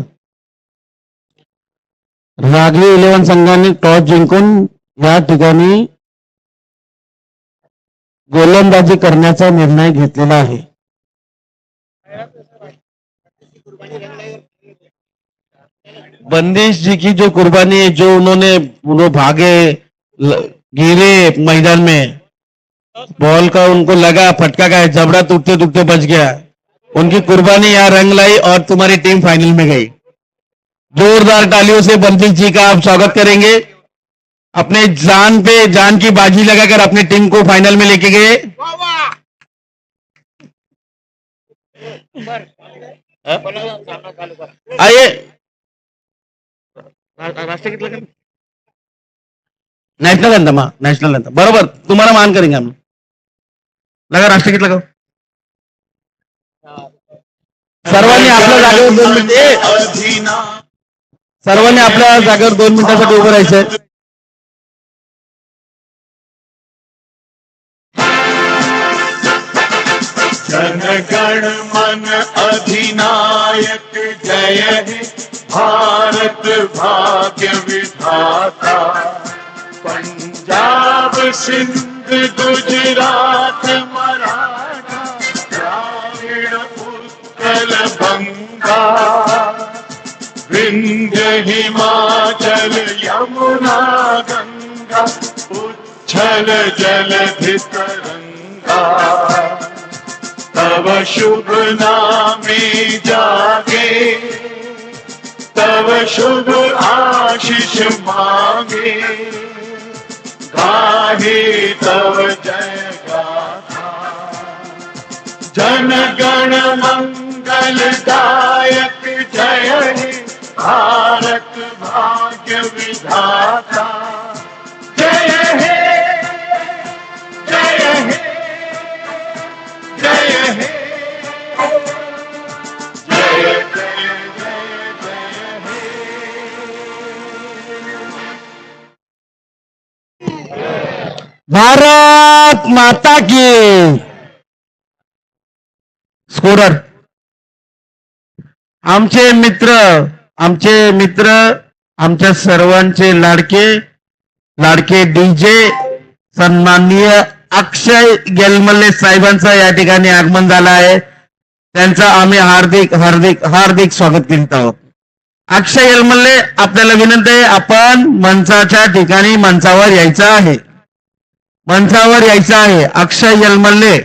राघवी 11 संघाने टॉस जिंकून या ठिकाणी गोलंदाजी करण्याचा निर्णय घेतलेला आहे. बंदिश जी की जो कुर्बानी है, जो उन्होंने वो भागे गिरे मैदान में, बॉल का उनको लगा फटका का जबड़ा टूटते टूटते बच गया. उनकी कुर्बानी यहाँ रंग लाई और तुम्हारी टीम फाइनल में गई. जोरदार तालियों से बंदिश जी का आप स्वागत करेंगे. अपने जान पे जान की बाजी लगाकर अपनी टीम को फाइनल में लेके गए. आइए नॅशनल अँथम. नॅशनल अँथम बरोबर, तुम्हाला मान करेंगे हम. लगा राष्ट्रगीत लगाओ. सर्वांनी आपल्या जागेवर 2 मिनिटे, सर्वांनी आपल्या जागेवर 2 मिनिटासाठी उभं राहायचंय. जनगण मन अधिनायक जय हे भारत भाग्य विधाता. पंजाब सिंध गुजरात मराठा द्राविड उत्कल बंगा. विंध्य हिमाचल यमुना गंगा उच्छल जलधि तरंगा. तव शुभ नामे जागे, तव शुभ आशीष मांगे. गाहे तव जय गाथा. जन गण मंगल दायक जय हे भारत भाग्य विधाता. जय हे जय हे जय हे जय जय जय जय हे. भारत माता की. स्कोरर आमचे मित्र, आमच्या सर्वांचे लाडके डीजे सन्माननीय अक्षय गेलमल्ले साहेबांचं या ठिकाणी आगमन झालं आहे. त्यांचं आम्ही हार्दिक स्वागत करीत आहोत. अक्षय गेलमल्ले, आपल्याला विनंती आहे, आपण मंचाच्या ठिकाणी मंचावर यायचं आहे. अक्षय गेलमल्ले.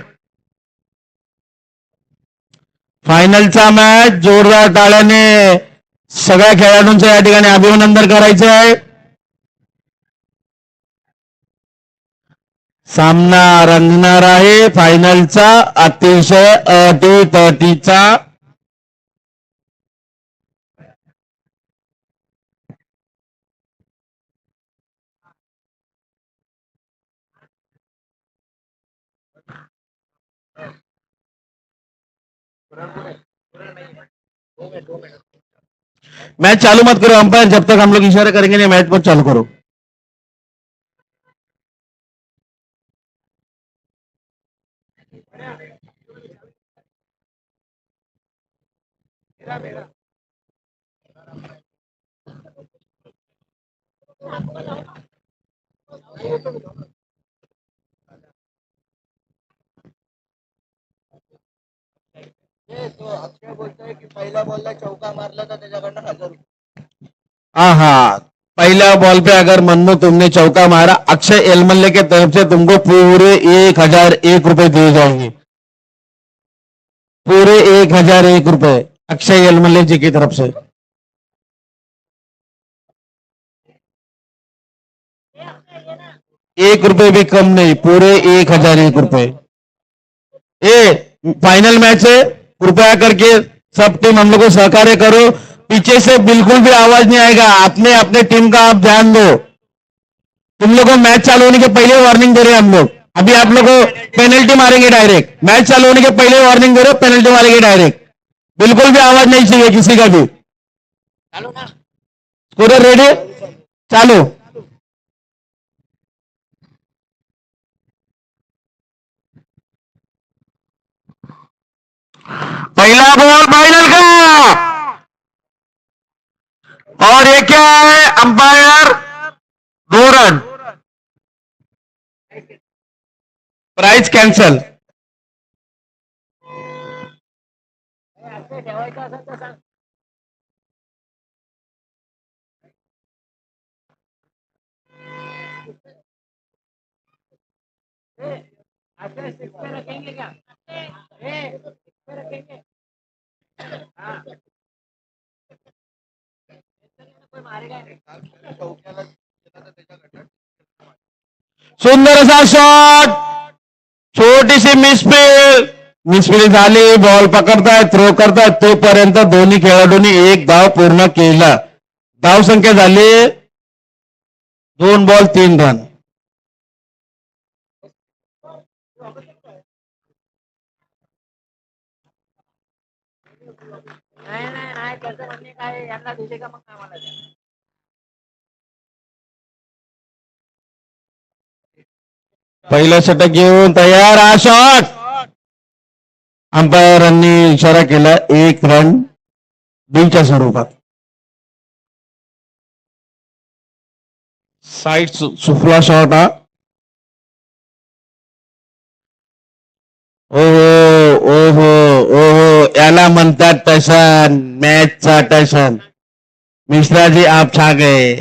फायनलचा मॅच जोरदार टाळ्याने सगळ्या खेळाडूंचं या ठिकाणी अभिनंदन करायचं आहे. सामना रंगणार आहे फायनलचा अतिशय अटीतटीचा. मैच चालू मत करो अंपायर, जब तक हम लोग इशारा करेंगे नहीं मैच मत चालू करो. तो अक्षय बोलतोय की पहिल्या बॉलला चौका मारला तर त्याच्याकडनं 1000 रुपये. हाँ हाँ, पहला बॉल पे अगर मन्नू तुमने चौका मारा, अक्षय एलमल्ले के तरफ से तुमको पूरे 1001 रुपए दिए जाएंगे, पूरे 1001 रुपए अक्षय एलमल्ले जी की तरफ से। 1 रुपए भी कम नहीं, पूरे 1001 रुपए। ये फाइनल मैच है, कृपया करके सब टीम हम लोग को सहकार्य करो। पीछे से बिल्कुल भी आवाज नहीं आएगा, अपने अपने टीम का आप ध्यान दो। तुम लोग को मैच चालू होने के पहले वार्निंग दे रहे हैं हम लोग। अभी आप लोग को पेनल्टी मारेंगे डायरेक्ट, मैच चालू होने के पहले वार्निंग दे रहे हो, पेनल्टी मारेंगे डायरेक्ट। बिल्कुल भी आवाज नहीं चाहिए किसी का भी। स्कोरर रेडी, चालू। पहला बॉल फाइनल का, और ये क्या है, अंपायर 2 रन, प्राइज कैंसल। ठेवायचं असेल तर सांग. अक्षय सिक्स पे रखेंगे क्या? सिक्स पे रखेंगे. हाँ. कोई मारेगा नहीं. चौक्याला गेला तर त्याच्याकडनं सुंदर असा शॉट, छोटीशी मिसफील्ड झाली, बॉल पकडताय, थ्रो करताय, तोपर्यंत दोन्ही खेळाडूंनी एक धाव पूर्ण केला। धाव संख्या झाली 2 बॉल 3 रन। नाही नाही नाही, त्याचं म्हणणे काय आहे, यांना दिले का मग आम्हाला द्या. पहिलं षटक घेऊन तयार, हा शॉट अंपायरांनी इशारा केला 1 रन बिलच्या स्वरूपात। साईड सुफला शॉट हा। ओहो ओहो ओहो, याला म्हणतात टशन, मॅचचा टशन। मिश्राजी आप छा गए।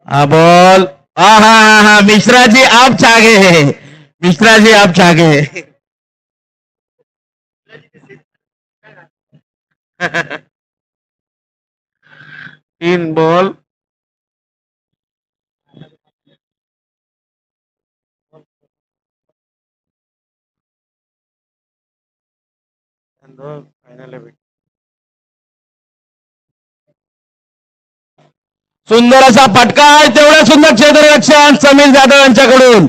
हा बॉल, हा हा हा हा, मिश्रा जी आप छा गए, मिश्रा जी आप छा गए। 3 बॉल, सुंदर असा फटका आहे, तेवढ्या सुंदर क्षेत्ररक्षण समीर जाधव यांच्याकडून।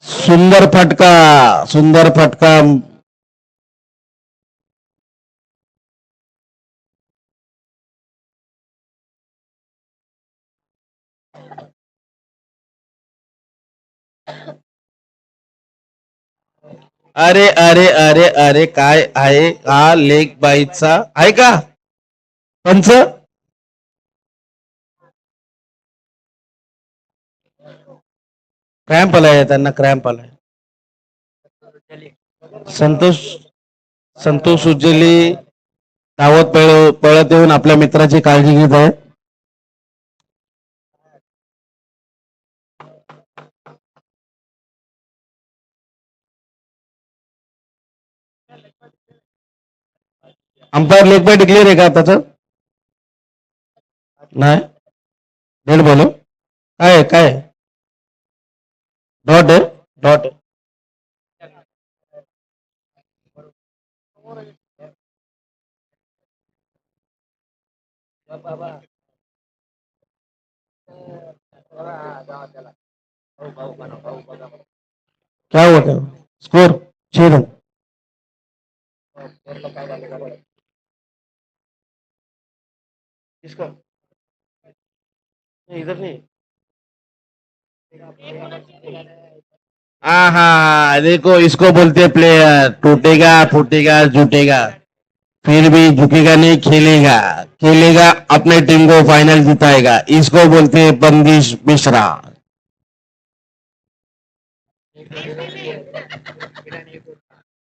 सुंदर फटका, सुंदर फटका। अरे अरे अरे अरे, काय आहे हा, लेग बाईचा आहे का पंच? क्रॅम्प आलाय त्यांना, क्रॅम्प आलाय। संतोष संतोष उज्ज्वली धावत पळत येऊन आपल्या मित्राची काळजी घेत आहे। अंपायर लेग बाय डिक्लेअर आहे का त्याचं? नाही, डेड बॉल काय काय, डॉट आहे, डॉट आहे। बाबा. हा, जावा त्याला. क्या हुआ क्या स्कोर 6 रन. किसका नहीं, इधर नहीं. हाँ हाँ देखो इसको बोलते प्लेयर टूटेगा फूटेगा जुटेगा फिर भी झुकेगा नहीं खेलेगा खेलेगा अपने टीम को फाइनल जिताएगा इसको बोलते बंदिश मिश्रा.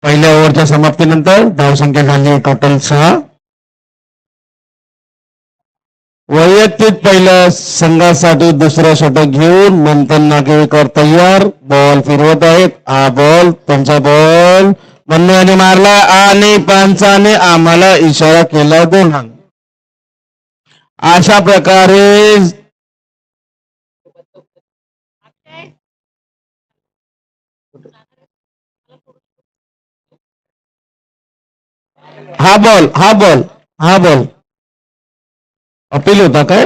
पहिल्या ओव्हरच्या समाप्तीनंतर धावसंख्या झाली टोटल 6. वैयक्तिक पहिलं संघासाठी दुसरं षटक घेऊन मंथन नागवेकर तयार. बॉल फिरवत आहेत. हा बॉल त्यांचा बॉल मन्नूने मारला आणि पंचाने आम्हाला इशारा केला 2 रन. अशा प्रकारे हा बॉल अपील होता काय.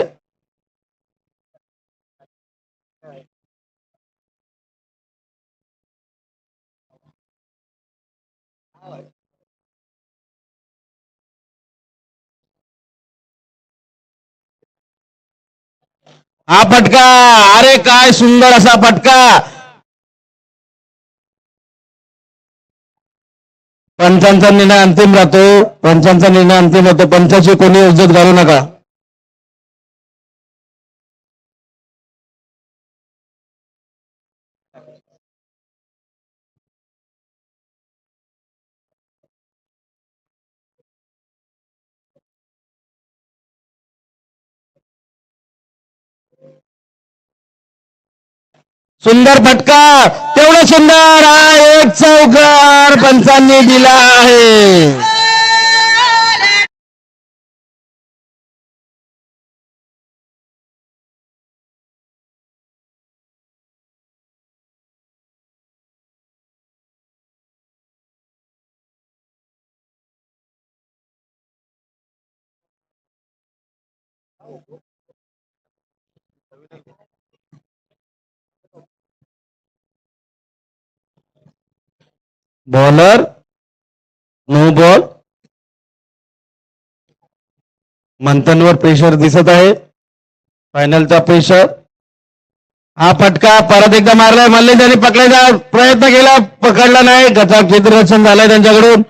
हा फटका अरे काय सुंदर असा फटका. पंचांचा निर्णय अंतिम राहतो. पंचांचा निर्णय अंतिम होतो. पंचाची कोणी इज्जत घालू नका. सुंदर फटका तेवढं सुंदर हा एक चौकार पंचांनी दिला आहे. Bowler no ball. मंथनवर प्रेशर दिसत आहे. फायनलचा प्रेशर. हा फटका परत एकदा मारलाय. मल्ले त्यांनी पकडायचा प्रयत्न केला पकडला नाही. गचा क्षेत्ररक्षण झालंय त्यांच्याकडून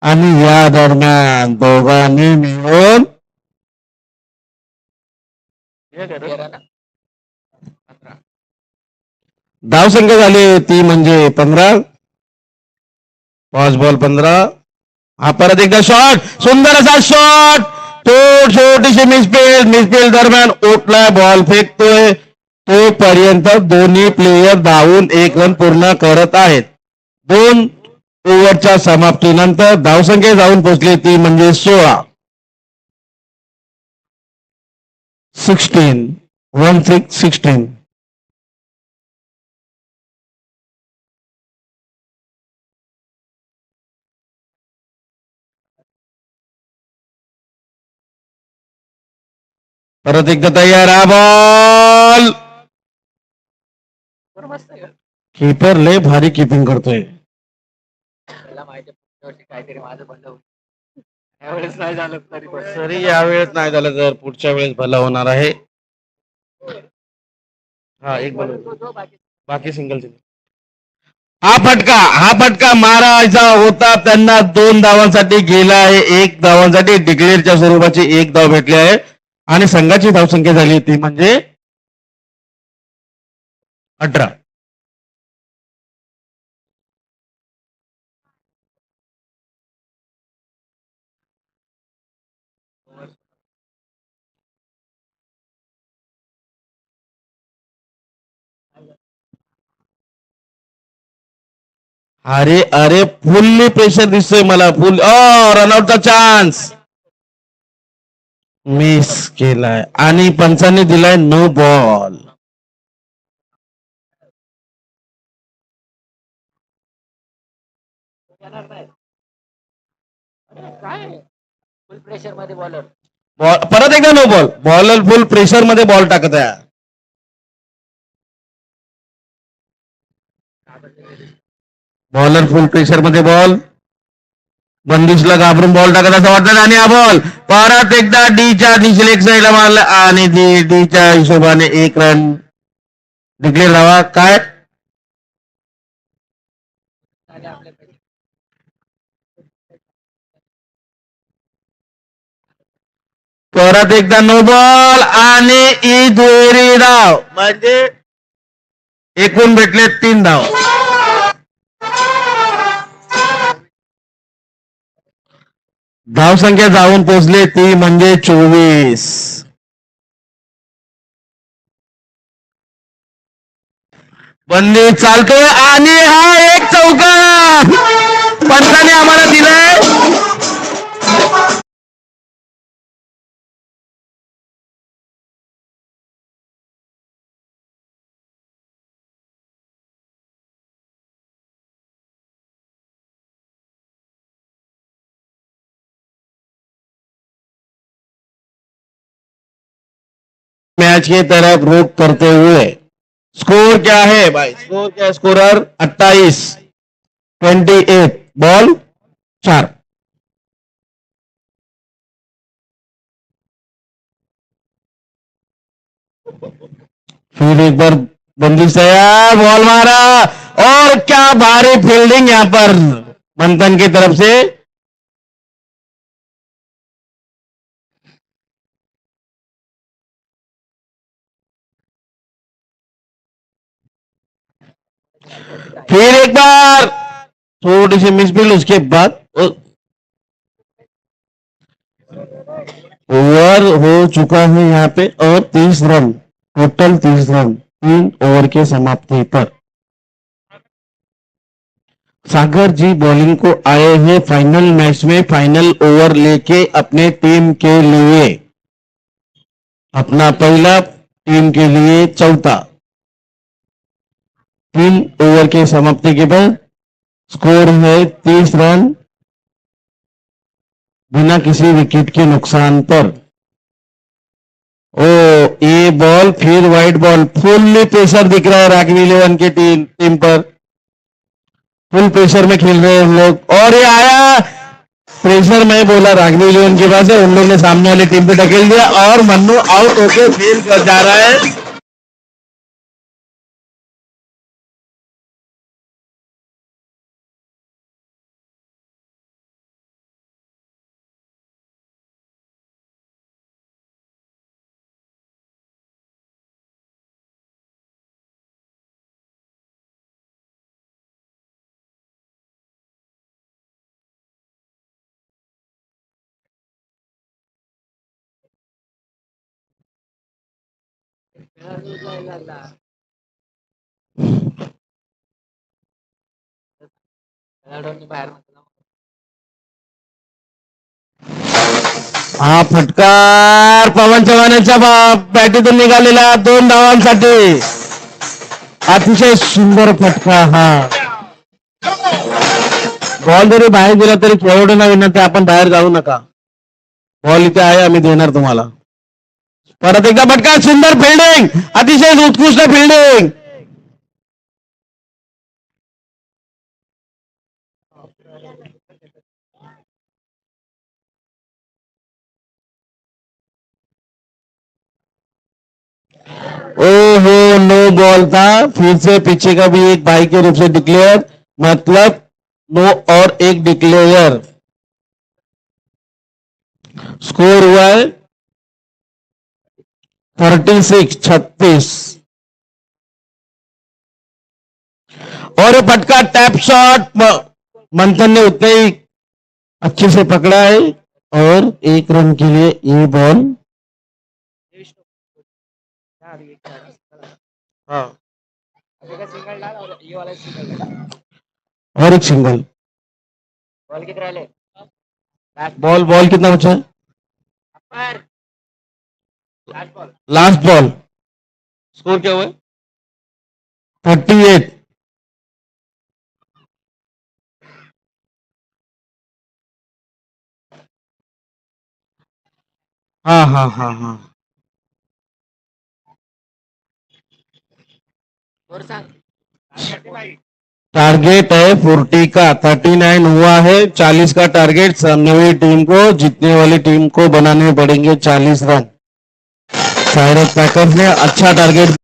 आणि या दरम्यान दोघांनी मिळून धावसंख्या झाली ती म्हणजे 15. 5 बॉल 15. हा परत एकदा शॉट सुंदर असा शॉट. छोटीशी मिसफील्ड दरम्यान ओटलाय बॉल फेकतोय तोपर्यंत दोन्ही प्लेयर धावून 1 रन पूर्ण करत आहेत. 2 ओव्हरच्या समाप्तीनंतर धावसंख्या जाऊन पोहोचली ती म्हणजे 16. 16. परत एकदा तयार. हा बॉल कीपर लय भारी कीपिंग करतोय. काहीतरी माझं बंद होईल यावेळेस नाही झालं तरी पण. तरी यावेळेस नाही झालं तर पुढच्या वेळेस भला होणार आहे. हा एक बॉल बाकी सिंगल. हा फटका मारायचा होता त्यांना. 2 धावांसाठी गेला आहे. 1 धावांसाठी डिक्लेअरच्या स्वरूपाची 1 धाव भेटली आहे आणि संघाची धावसंख्या झाली ती म्हणजे 18. अरे अरे फुल्ली प्रेशर दिसतोय मला. फुल रनआउटचा चान्स मिस केलाय आणि पंचांनी दिलाय नो बॉल. काय फुल प्रेशर मध्ये बॉलर. परत एकदा no ball. Bowler full pressure मध्ये बॉल टाकत आहे. बॉलर फुल प्रेशर मध्ये बॉल बंदिशला घाबरून बॉल टाकत असं वाटतं आणि हा बॉल परत एकदा डीच्या लेग साईडला मारला आणि डीच्या हिशोबाने एक रन डिक्लेअर झाला. काय परत एकदा नो बॉल आणि ई दुहेरी धाव म्हणजे एकूण भेटले 3 धाव. धावसंख्या जाऊन पोहोचले ती म्हणजे 24. बंदी चालतोय आणि हा एक चौका पंचाने आम्हाला दिलाय. मैच की तरफ रुख करते हुए स्कोर क्या है भाई? स्कोर क्या है? Scorer 28, 28 ball 4. फिर एक बार बंदिश तैयार बॉल मारा और क्या भारी फील्डिंग यहां पर मंथन की तरफ से. फिर एक बार थोड़ी सी मिसफील्ड उसके बाद ओवर हो चुका है यहाँ पे और 30 रन टोटल 30 रन 3 ओवर के समाप्ति पर. सागर जी बॉलिंग को आए हैं फाइनल मैच में फाइनल ओवर लेके अपने टीम के लिए अपना पहला टीम के लिए चौथा. 3 ओवर के समाप्ति के बाद स्कोर है 30 रन बिना किसी विकेट के नुकसान पर. ओ ये बॉल फिर वाइट बॉल फुल्ली प्रेशर दिख रहा है रागवी इलेवन के टीम पर. फुल प्रेशर में खेल रहे हैं हम लोग और ये आया प्रेशर में बोला रागवी इलेवन के पास है. उन लोगों ने सामने वाली टीम पे ढकेल दिया और मन्नू आउट होके फील कर जा रहा है. हा फटकार पवन चव्हाणांच्या बॅटीतून निघालेला 2 धावांसाठी अतिशय सुंदर फटका. हा बॉल जरी बाहेर गेला तरी खेळाडूंना विनंती आपण बाहेर जाऊ नका. बॉल इथे आहे आम्ही देणार तुम्हाला. परत एकदा फटका सुंदर फिल्डिंग अतिशय उत्कृष्ट फिल्डिंग. ओहो नो बॉल था फिर से पीछे का भी एक बाई के रूप से डिक्लेयर मतलब नो और एक डिक्लेयर. स्कोर हुआ है 36 और ये पटका टैप शॉट मंथन ने उतने ही अच्छे से पकड़ा है और 1 रन के लिए ये बॉल. हाँ और एक सिंगल. बॉल कितने रहे? बॉल कितना बचा है? लास्ट बॉल स्कोर क्या हुआ है? 38. हाँ हाँ हाँ हाँ और सांग टारगेट है 40 का, 39 हुआ है, 40 का टारगेट। सामने टीम को, जीतने वाली टीम को बनाने पड़ेंगे 40 रन। साइरस पैकर्स ने अच्छा टारगेट।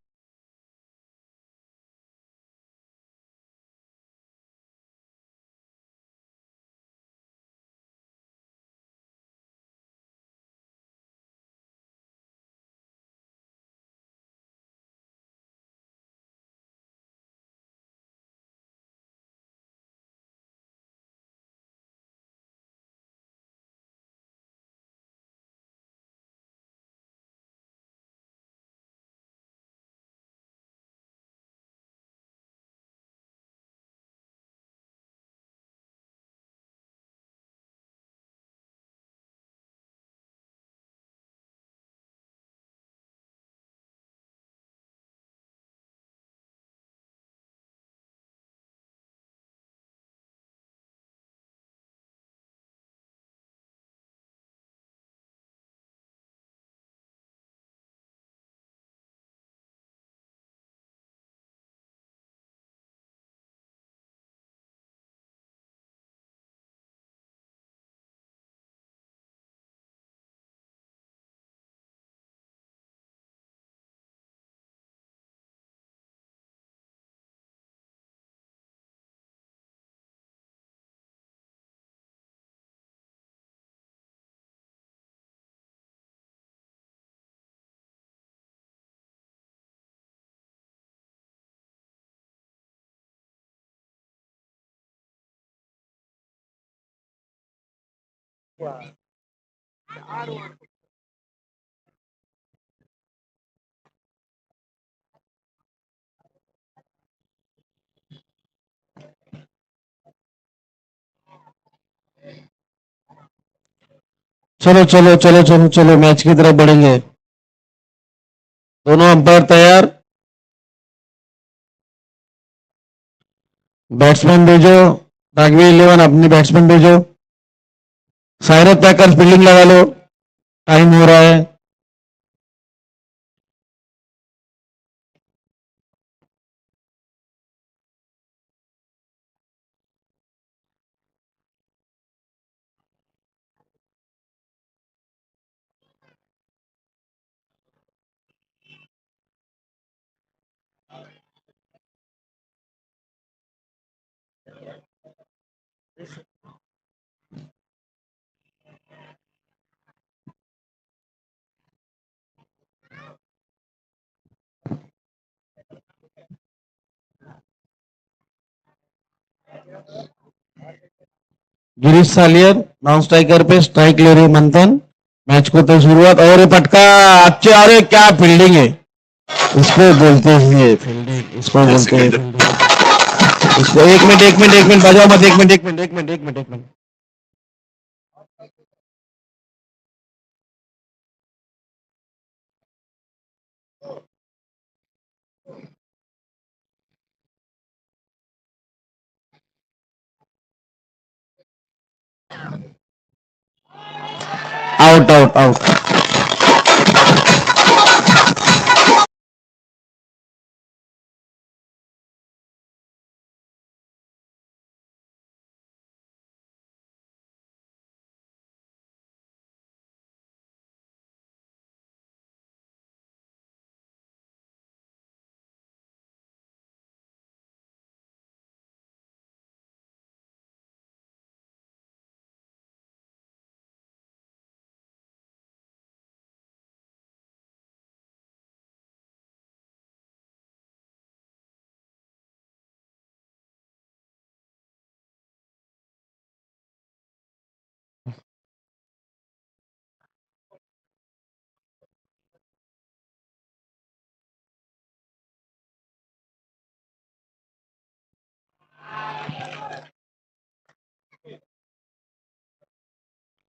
चलो चलो चलो चलो चलो, मैच की तरफ बढ़ेंगे। दोनों अंपायर तैयार। बैट्समैन भेजो। राघवी 11 अपनी बैट्समैन भेजो। साइरस पैकर्स फील्डिंग लगा लो, टाइम हो रहा है। गिरीश सालियर नॉन स्ट्राइकर पे स्ट्राइक ले रहे मंथन। मैच को तो शुरुआत, और ये पटका अच्छे, अरे क्या फील्डिंग है। इसको बोलते हैं फील्डिंग, इसको बोलते हैं फील्डिंग। इसको एक मिनट एक मिनट एक मिनट बजाओ मत, एक मिनट एक मिनट एक मिनट एक मिनट एक minute. Out out out.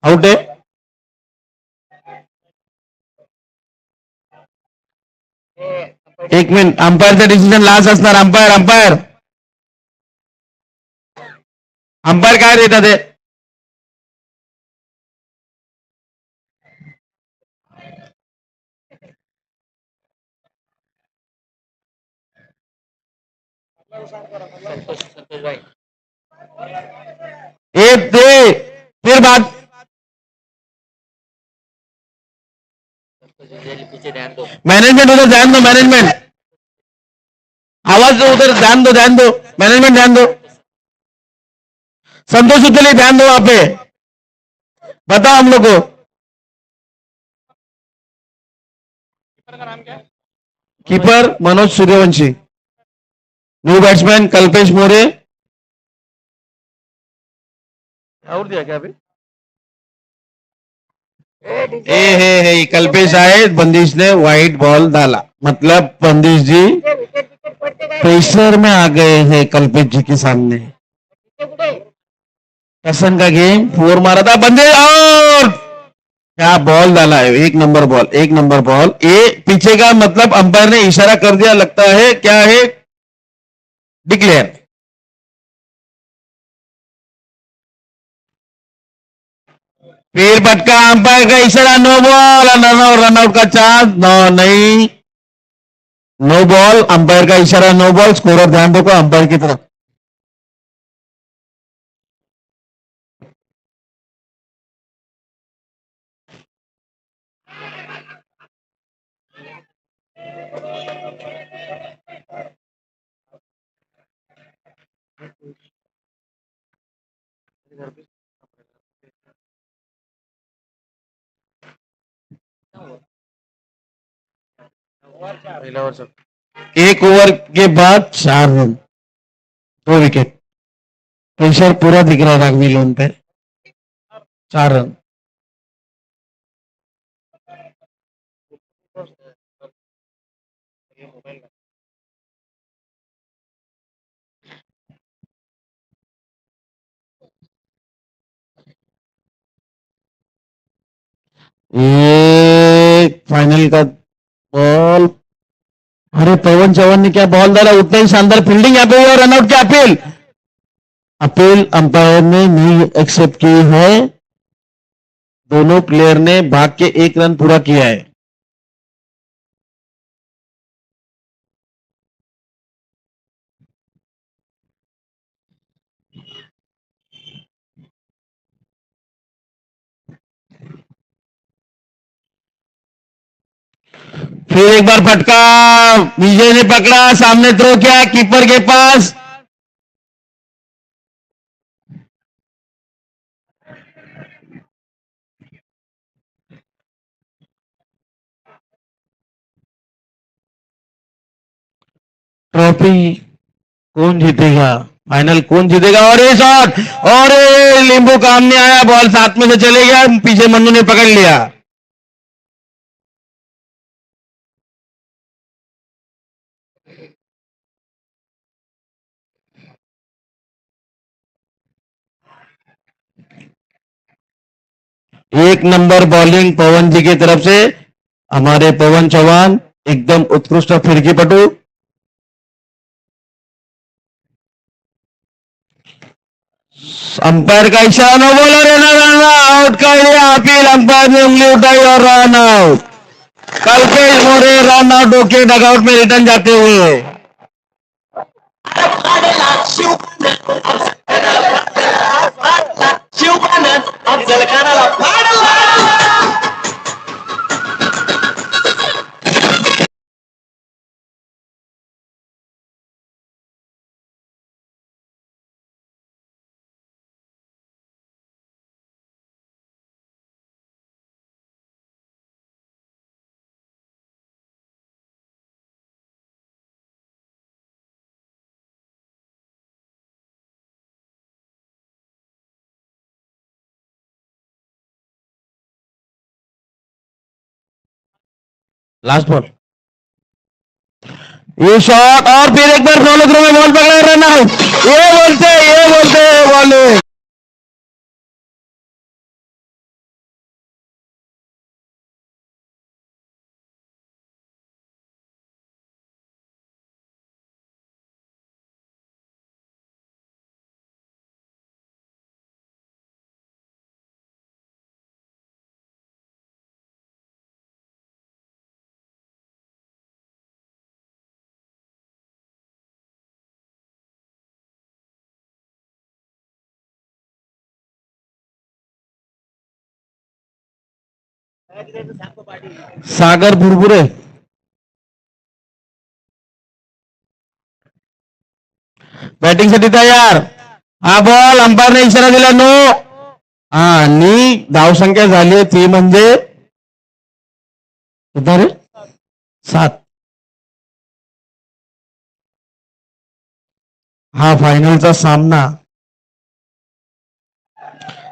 Out आहे। एक मिनिट, अंपायरचा डिसिजन लास्ट असणार। अंपायर अंपायर अंपायर काय देतात ते? संतोष संतोष भाई एक दे फिर बात संतोष जी, पीछे ध्यान दो मैनेजमेंट उधर ध्यान दो मैनेजमेंट आवाज उधर ध्यान दो मैनेजमेंट ध्यान दो संतोष के लिए ध्यान दो वहां पे बताओ हम लोग को keeper Manoj Suryavanshi new batsman Kalpesh More out दिया क्या अभी? ए हे कल्पेश आए बंदिश ने व्हाइट बॉल डाला मतलब बंदिश जी प्रेशर में आ गए हैं कल्पेश जी के सामने कसन का गेम 4 मारा था बंदे और क्या बॉल डाला है एक नंबर बॉल ये पीछे का मतलब अंपायर ने इशारा कर दिया लगता है क्या है डिक्लेयर फिर पटका अंपायर का इशारा नो बॉल रनआउट का चांस नो नहीं नो बॉल अंपायर का इशारा नो बॉल स्कोरर ध्यान रखो अंपायर की तरफ पहिला ओवर एक ओवर के बाद 4 रन 2 विकेट प्रेशर पूरा दिख रहा है राघवी लोन पे 4 रन ये फाइनल का बॉल अरे पवन चौहान ने क्या बॉल डाला उतना ही शानदार फील्डिंग यहाँ पे हुआ रनआउट की अपील अपील अंपायर ने नहीं एक्सेप्ट की है दोनों प्लेयर ने भाग के 1 रन पूरा किया है फिर एक बार फटका विजय ने पकड़ा सामने थ्रो किया कीपर के पास ट्रॉफी कौन जीतेगा फाइनल कौन जीतेगा और ये शॉट और ये लींबू काम नहीं आया बॉल साथ में से चले गया पीछे मन्नू ने पकड़ लिया एक नंबर बॉलिंग पवन जी की तरफ से हमारे पवन चौहान एकदम उत्कृष्ट फिरकीपटू अंपायर का इशारा नो बॉलर रन आउट कर दिया अपील अंपायर ने उंगली उठाई और run out Kalpesh More run out okay dugout में रिटर्न जाते हुए लास्ट बॉल ये शॉट और फिर एक बार फॉलो थ्रो में बॉल पकड़ा रन आउट ये बोलते बॉलिंग सागर बुरबुरे. बॅटिंग साठी तयार. हा बॉल अंपायरने इशारा दिला नो. हा आणि धावसंख्या झाली ती म्हणजे किती रे? 7. हा फायनलचा सामना.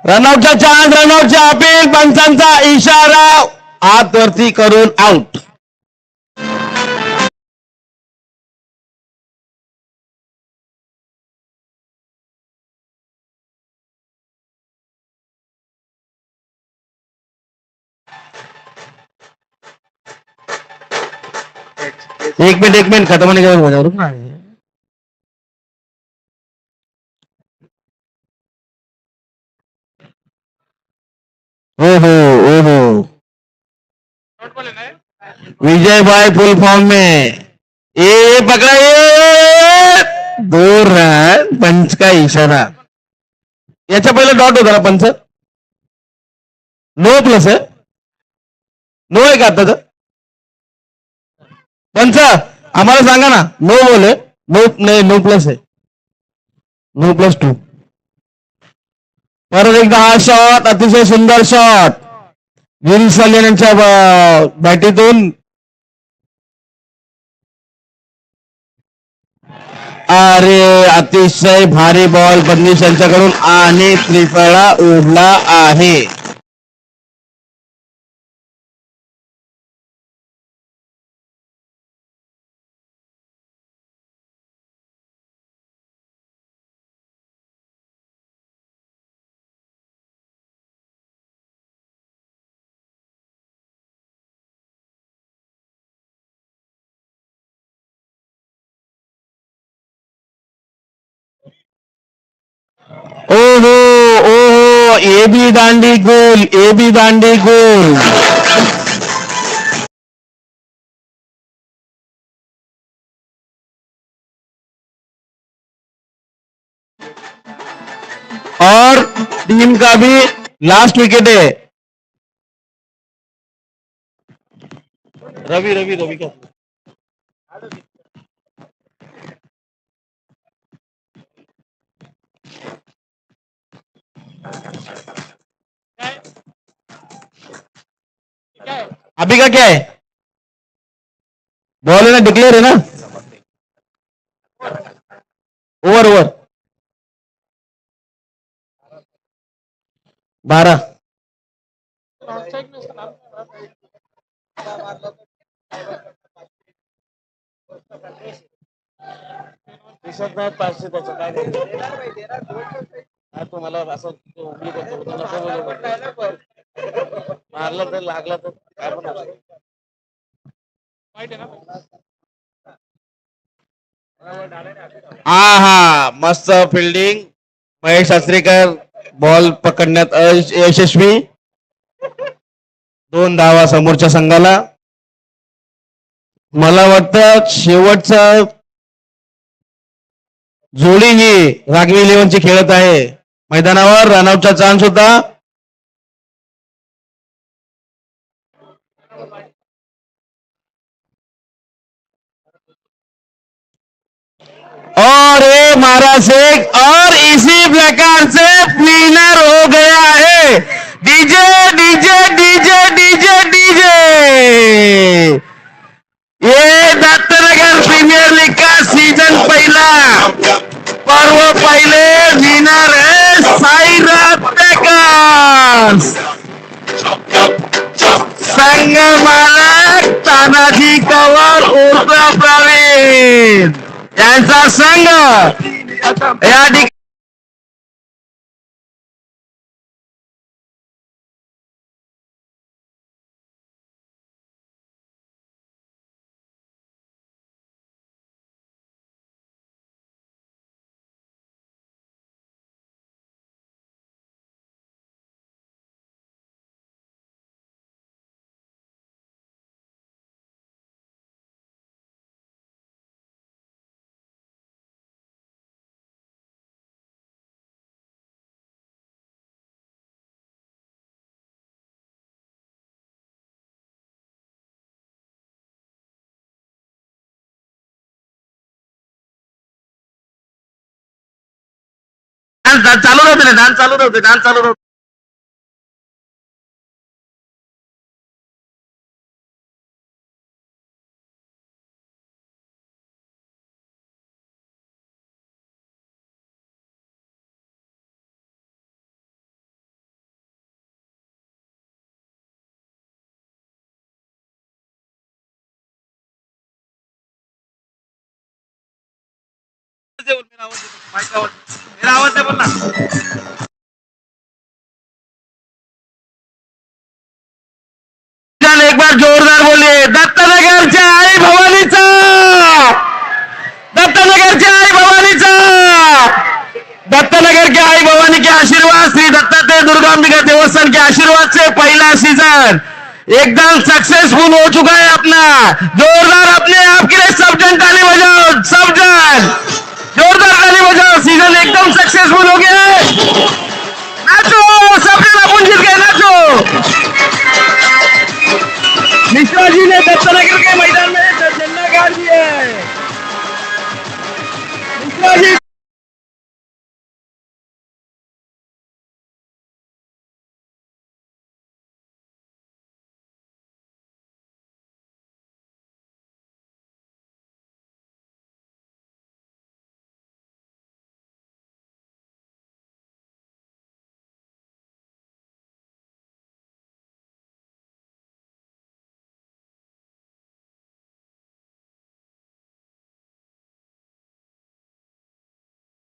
रनआउटचा चान्स, रनआउटच्या अपील, पंचांचा इशारा, हात वरती करून आउट. एक मिनिट खत्म नाही करून हो हो हो हो. विजय भाई फुल फॉर्म में. ये पकड़ा, ये 2 रन. पंच का इशारा. याच्या पहिले डॉट होता ना पंच. नो प्लस आहे. नो आहे का आता? पंच आम्हाला सांगा ना. नो बोल आहे. नो नाही, नो प्लस आहे. नो +2. परत एकदा हा शॉट, अतिशय सुंदर शॉट गिरीश सल्यान यांच्या बॅटीतून. अरे अतिशय भारी बॉल बंदिश यांच्याकडून आणि त्रिफळा उडला आहे. ओहो ओहो, A B Dandi goal, A B दांडी गोल. और टीम का भी लास्ट विकेट है. रवि रवि रवि का अभी का क्या है? बॉल है ना, डिक्लेयर है ना. Over over 12. दिसत नाही 500 त्याचं काय नाही. तुम्हाला असं उंगली करतो तुला मारलं तर लागलं तर काय पण असतं. हा हा, मस्त फिल्डिंग. महेश आचरेकर बॉल पकडण्यात यशस्वी. 2 धावा समोरच्या संघाला. मला वाटतं शेवटचा जोडी ही रागवी इलेव्हनची खेळत आहे मैदानावर. रनआउटचा चान्स होता. और ये मारा शेख और इसी प्रकार से विनर हो गया है DJ DJ DJ DJ DJ. ये दत्तनगर प्रीमियर लीग का सीजन पहिला पर्व पहिले विनर है साईराज टेकर्स. संघ मालक तानाजी कवर उर्फ प्रवीण यांचा संघ या ठिकाणी डान्स चालू राहते डान्स चालू राहते मेरा आवाज है बोलना एक बार जोरदार बोलिए दत्तनगरच्या आई भवानीचा दत्तनगरच्या आई भवानीचा दत्तनगर के आई भवानी के आशीर्वाद श्री दत्तात्रेय दुर्गांबिका देवस्थान के आशीर्वाद से पहला सीजन एकदम सक्सेसफुल हो चुका है अपना जोरदार अपने आप के लिए सब जन ताली बजाओ सब जन जोरदार ताली बजाओ सीजन एकदम सक्सेसफुल हो गया है नाचो सब जन अपन जीत गए नाचो मिश्रा जी ने दत्तनगर के मैदान में झंडा गाड़ दिया है मिश्रा जी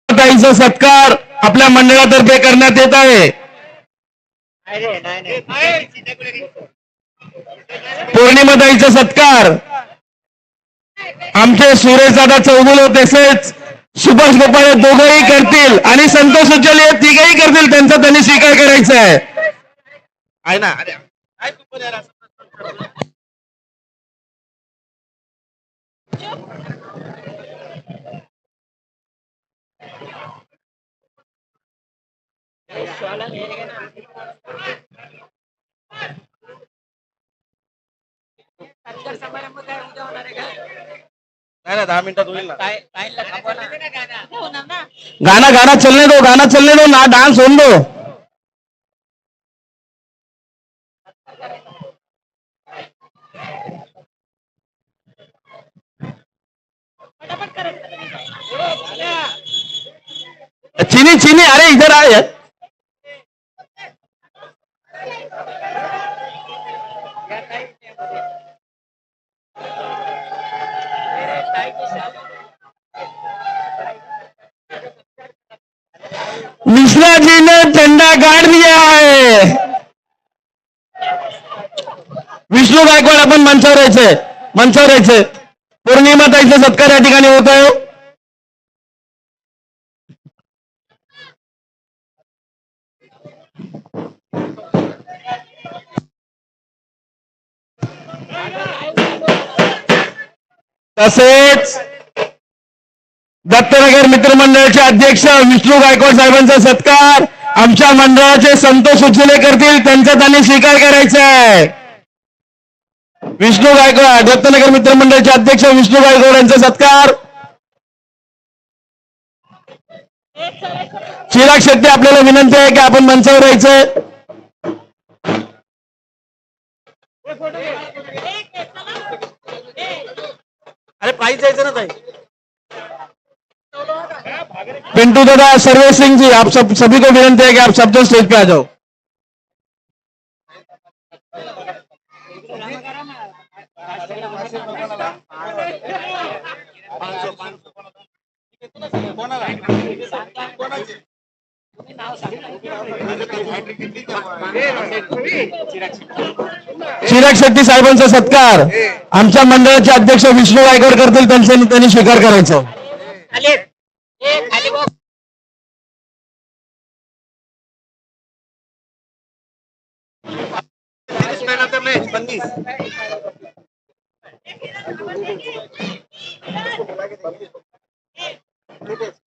ताईचा सत्कार आपल्या मंडळातर्फे करण्यात येत आहे पौर्णिमाताईचा सत्कार आमचे सुरेशदादा चौगुले तसेच सुभाष गोपाळ दोघंही करतील आणि संतोष उज्ज्वल हे तिघही करतील त्यांचा त्यांनी स्वीकार करायचा आहे ना नाही ना 10 मिनिटात होईल ना गाना चलने दो ना डांस होने दो चीनी चीनी अरे इधर आए मिश्रा जी ने झंडा गाड़ दिया है विष्णू गायकवाड आपण मंचावर यायचे पौर्णिमाताईचा सत्कार या ठिकाणी होत आहे तसेच दत्तनगर मित्रमंडळाचे अध्यक्ष विष्णू गायकवाड साहेबांचा सत्कार आमच्या मंडळाचे संतोष उज्ज्वले करतील त्यांचा त्यांनी स्वीकार करायचा आहे विष्णू गायकवाड दत्तनगर मित्रमंडळाचे अध्यक्ष विष्णू गायकवाड यांचा सत्कार चिराग शेट्टी आपल्याला विनंती आहे की आपण मंचावर यायचंय अरे प्राईज जायचं ना ताई पिंटू दादा सर्वेश सिंह जी आप सभी को विनंती है कि आप सब जन स्टेज पे आ जाओ चिराग शेट्टी साहेबांचा सत्कार आमच्या मंडळाचे अध्यक्ष विष्णू गायकवाड करतील त्यांनी स्वीकार करायचं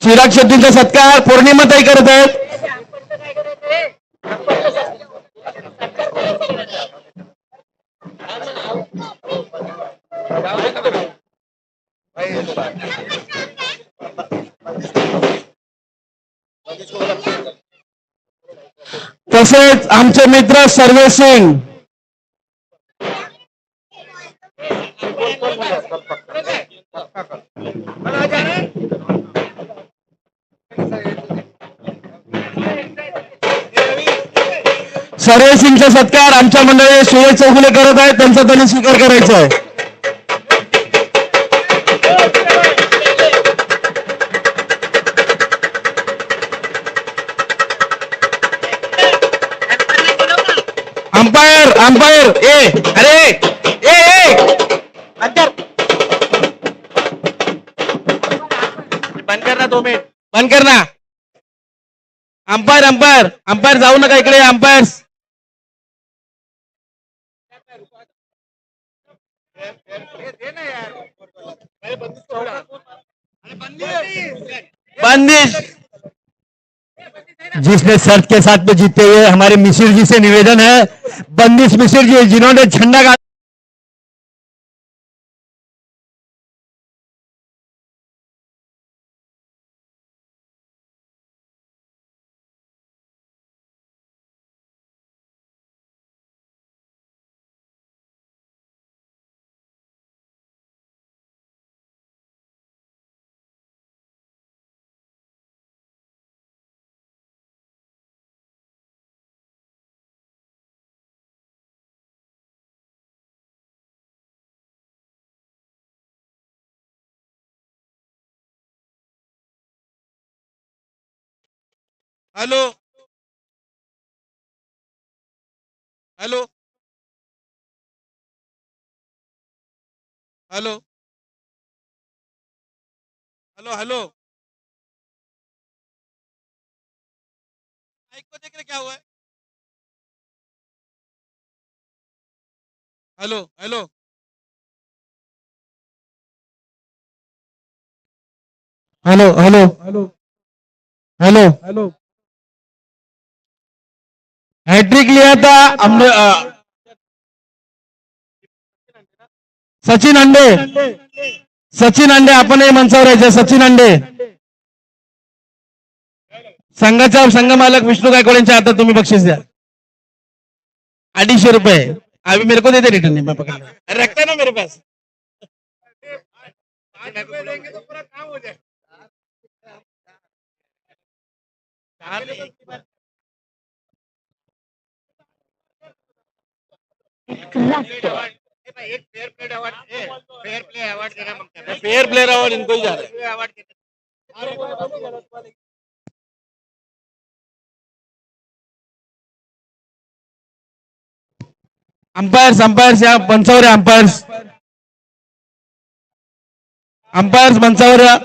चिराग शेट्टींचा सत्कार पौर्णिमाताई करत आहेत तसेच आमचे मित्र सर्वे सिंग, सर्वे सिंगचा सत्कार आमच्या मंडळी सुरेश चौगुले करत आहेत, त्यांचा त्यांनी स्वीकार करायचा आहे. अंपायर अंपायर अरे बंद कर ना 2 मिनिट. बंद कर ना. अंपायर अंपायर अंपायर जाऊ नका इकडे. अंपायर बंदिश. जिसने शर्त के साथ में जीते हुए हमारे मिसिर जी से निवेदन है, बंदिश मिसिर जी जिन्होंने झंडा गाड़ा hello hello hello hello hello mike को देख रहे क्या हुआ है. Hello hello hello hello hello hello hello hat trick लिया था हमने. सचिन अंडे, सचिन अंडे आपणही मंचावर यायचे. सचिन अंडे संघाचा संघ मालक विष्णू गायकवाड यांच्या हातात तुम्ही बक्षीस द्या. 250 रुपये अभी मेरे को दे दे रिटर्न. मैं पकड़ लूंगा. रखता ना मेरे पास. फेयर प्लेयर अवार्ड इनको ही जा रहा है. अंपायर्स अंपायर्स या मंचावर या. अंपायर्स अंपायर्स मंचावर या.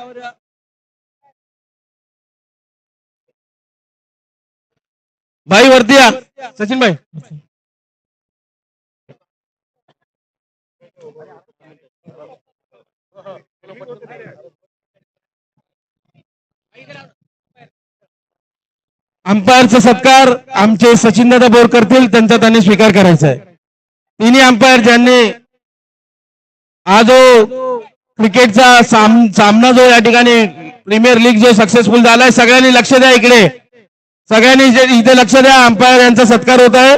भाई वरती या. सचिन भाई अंपायरचा सत्कार आमचे सचिनदादा बोर करतील, त्यांचा त्यांनी स्वीकार करायचा आहे. तिन्ही अंपायर ज्यांनी हा जो क्रिकेटचा सामना जो या ठिकाणी प्रीमियर लीग जो सक्सेसफुल झालाय, सगळ्यांनी लक्ष द्या इकडे. सगळ्यांनी इथे लक्ष द्या. अंपायर यांचा सत्कार होत आहे.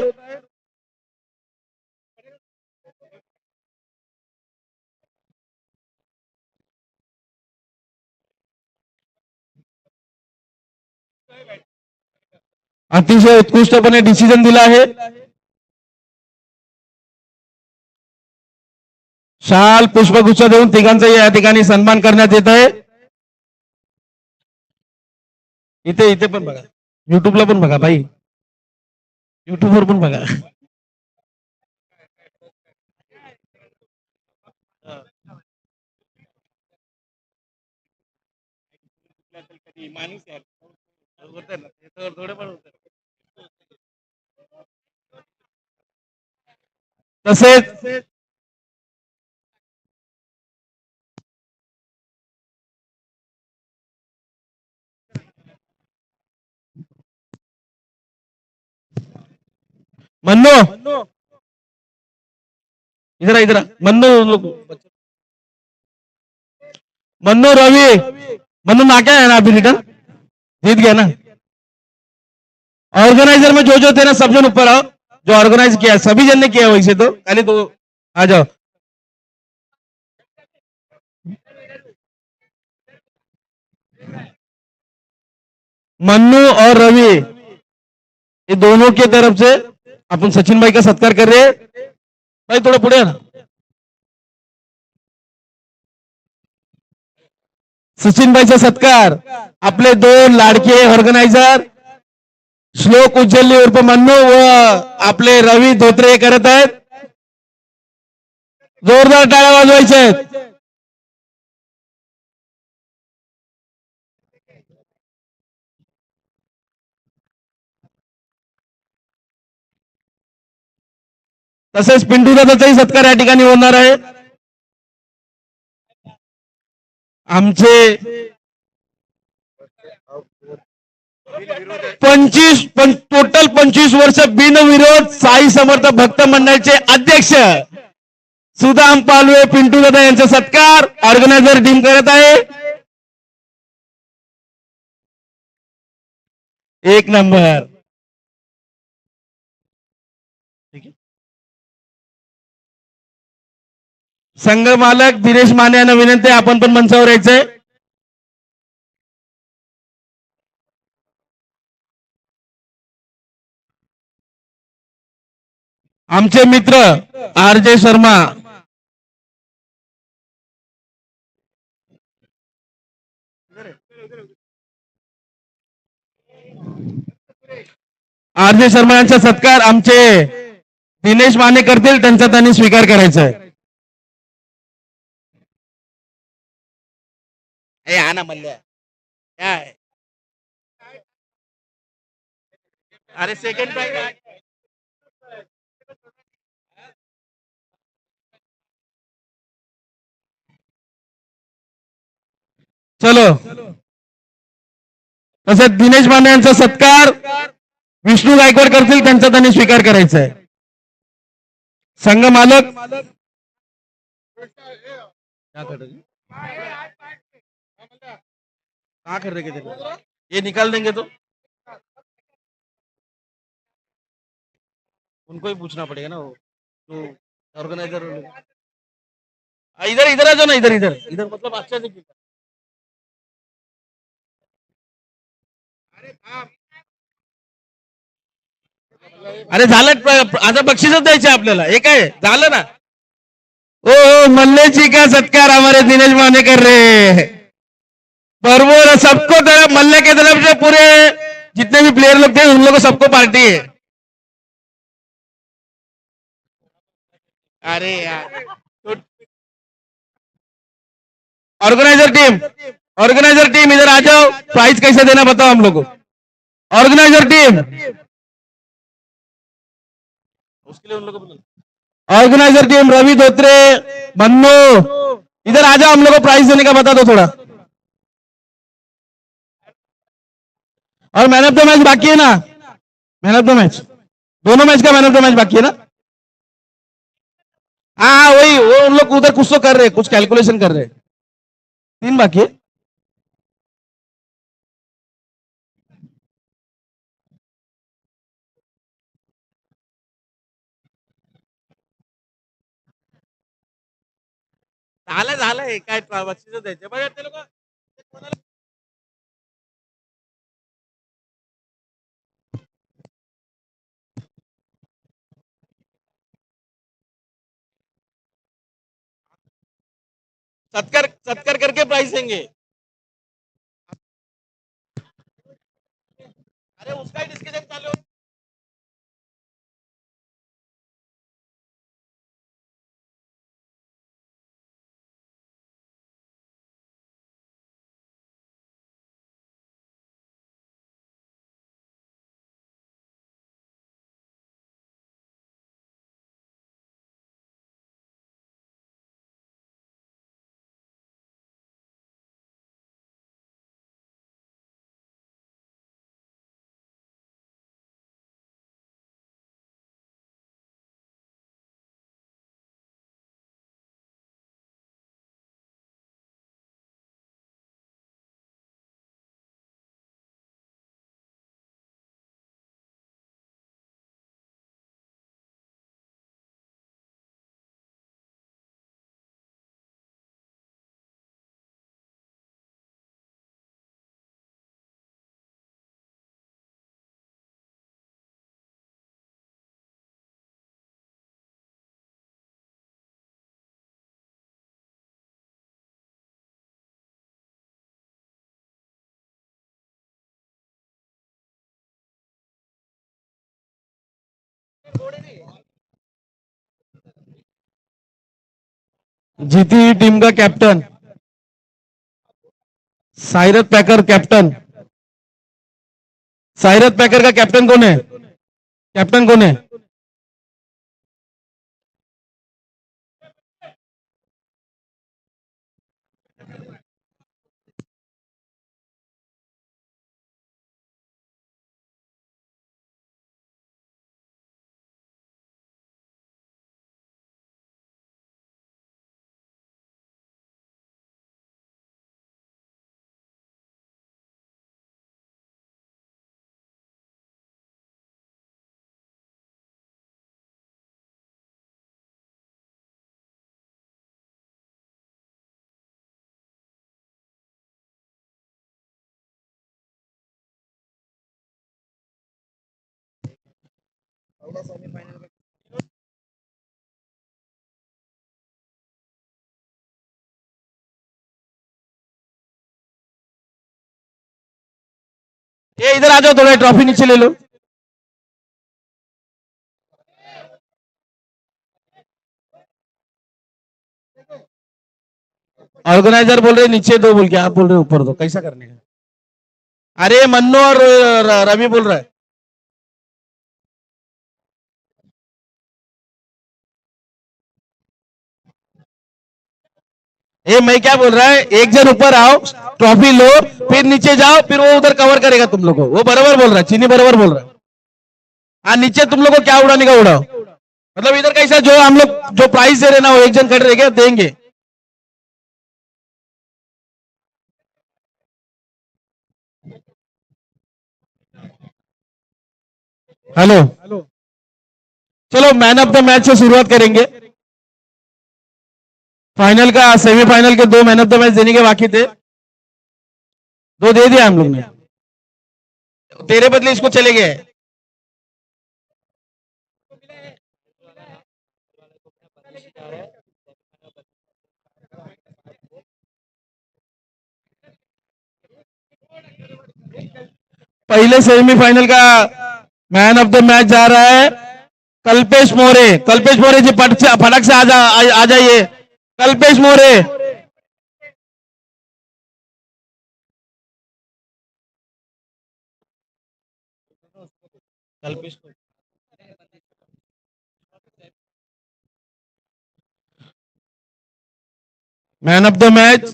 अतिशय उत्कृष्टपणे डिसिजन दिला आहे. शाल पुष्पगुच्छ देऊन तिघांचा या ठिकाणी सन्मान करण्यात येत आहे. इथे इथे पण बघा, युट्यूबला पण बघा भाई, युट्यूबवर पण बघा. तसेच मन्नो इधर इधर मन्नो मन्नो रवि मन्नो ना क्या है ना अभी रिटर्न जीत गया ना. ऑर्गेनाइजर में जो थे ना सब जन ऊपर आओ, जो ऑर्गेनाइज किया सभी जन ने किया वैसे तो, खाली तो आ जाओ। मन्नू और रवि, ये दोनों की तरफ से अपन सचिन भाई का सत्कार कर रहे हैं। भाई थोड़ा पुढे या ना। सचिन भाईचा सत्कार आपले दोन लाडके ऑर्गनायझर श्लोक उज्जवली उर्फ मन्नू व आपले रवी धोत्रे करत आहेत। जोरदार टाळ्या वाजवायच्या आहेत। तसेच पिंटू दादाचाही सत्कार या ठिकाणी होणार आहे। आमचे 25 वर्ष बिनविरोध साई समर्थ भक्त मंडळाचे अध्यक्ष सुदाम पालवे पिंटू दादा यांचा सत्कार ऑर्गनायझर टीम करत आहे। एक नंबर। संघ मालक दिनेश माने यांना विनंती आहे, आपण पण मंचावर यायचंय। आमचे मित्र RJ शर्मा, RJ शर्मा यांचा सत्कार आमचे दिनेश माने करतील, त्यांचा त्यांनी स्वीकार करायचा आहे। ना मल्ल्या काय अरे सेकंड प्राइज चलो, तसंच दिनेश माने यांचा सत्कार विष्णू गायकवाड करतील, त्यांचा त्यांनी स्वीकार करायचा आहे। संघ मालक कहाँ कर रहे थे ये निकाल देंगे तो उनको ही पूछना पड़ेगा ना वो जो ऑर्गेनाइजर। इधर इधर आ जाओ ना, इधर इधर इधर मतलब अच्छा से कीजिए। अरे झालं, आता बक्षीसच द्यायचे आपल्याला, हे काय झालं ना। ओ मल्ले जी का सत्कार हमारे दिनेश माने कर रहे हैं। बरबोर सबको तरफ मल्ले के तरफ से पूरे जितने भी प्लेयर लोग थे उन लोगों को सबको पार्टी है। अरे यार ऑर्गेनाइजर टीम इधर आ जाओ, प्राइज कैसे देना बताओ हम लोग को। ऑर्गेनाइजर टीम, उसके लिए उन लोगों को ऑर्गेनाइजर टीम रवि धोत्रे मन्नू इधर आ जाओ, हम लोग को प्राइज देने का बता दो थोड़ा। और मैन ऑफ द मैच बाकी है ना, मैन ऑफ द मैच, दोनों मैच का मैन ऑफ द मैच बाकी है ना। हाँ वही, वो उन लोग उधर कुछ तो कर रहे, कुछ कैलकुलेशन कर रहे, 3 बाकी है। झालंय काय बक्षीस द्यायचे बघा ते लोक सत्कार सत्कार करके प्राइस देंगे। अरे उसका ही डिस्कशन चालू है। जीती हुई टीम का कैप्टन साइरत पैकर कैप्टन। साइरत पैकर का कैप्टन कौन है? कैप्टन कौन है? ये इधर आ जाओ, थोड़ा ट्रॉफी नीचे ले लो। ऑर्गेनाइजर बोल रहे नीचे दो बोल के, आप बोल रहे ऊपर दो, कैसा करने का? अरे मन्नू और रवि बोल रहा है। ये मैं क्या बोल रहा है, एक जन ऊपर आओ, ट्रॉफी लो, फिर नीचे जाओ, फिर वो उधर कवर करेगा तुम लोग को। वो बराबर बोल रहा है, चीनी बराबर बोल रहा है। हाँ, नीचे तुम लोग को क्या उड़ाने का उड़ाओ, मतलब इधर कैसा जो हम लोग जो प्राइस दे रहे ना, वो एक जन खड़े रहेगा देंगे। हेलो, चलो मैन ऑफ द मैच से शुरुआत करेंगे। फाइनल का semifinal K 2 man of the match देने के बाकी थे, 2 दे दिया हम लोग ने। तेरे बदले इसको चले गए। पहले सेमीफाइनल का मैन ऑफ द मैच जा रहा है कल्पेश मोरे। कल्पेश मोरे जी फटक से आ जाइए। Kalpesh More. Man of the match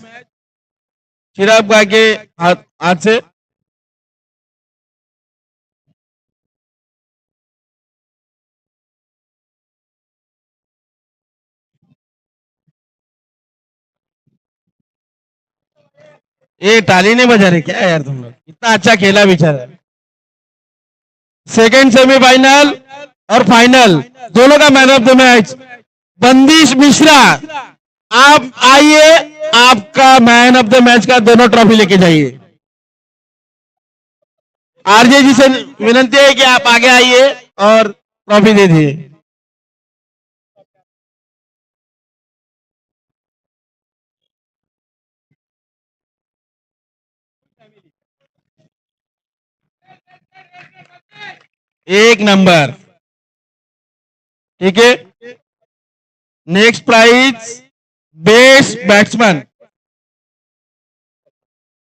Chirag भाई के हाथ से। ये ताली नहीं बजा रहे क्या यार तुम लोग? इतना अच्छा खेला बेचारा। सेकेंड सेमीफाइनल और फाइनल दोनों का मैन ऑफ द मैच बंदिश मिश्रा। आप आइए, आपका मैन ऑफ द मैच का दोनों ट्रॉफी लेके जाइए। आरजे जी से विनती है कि आप आगे आइए और ट्रॉफी दे दिए। एक नंबर, ठीक है। Next prize best batsman.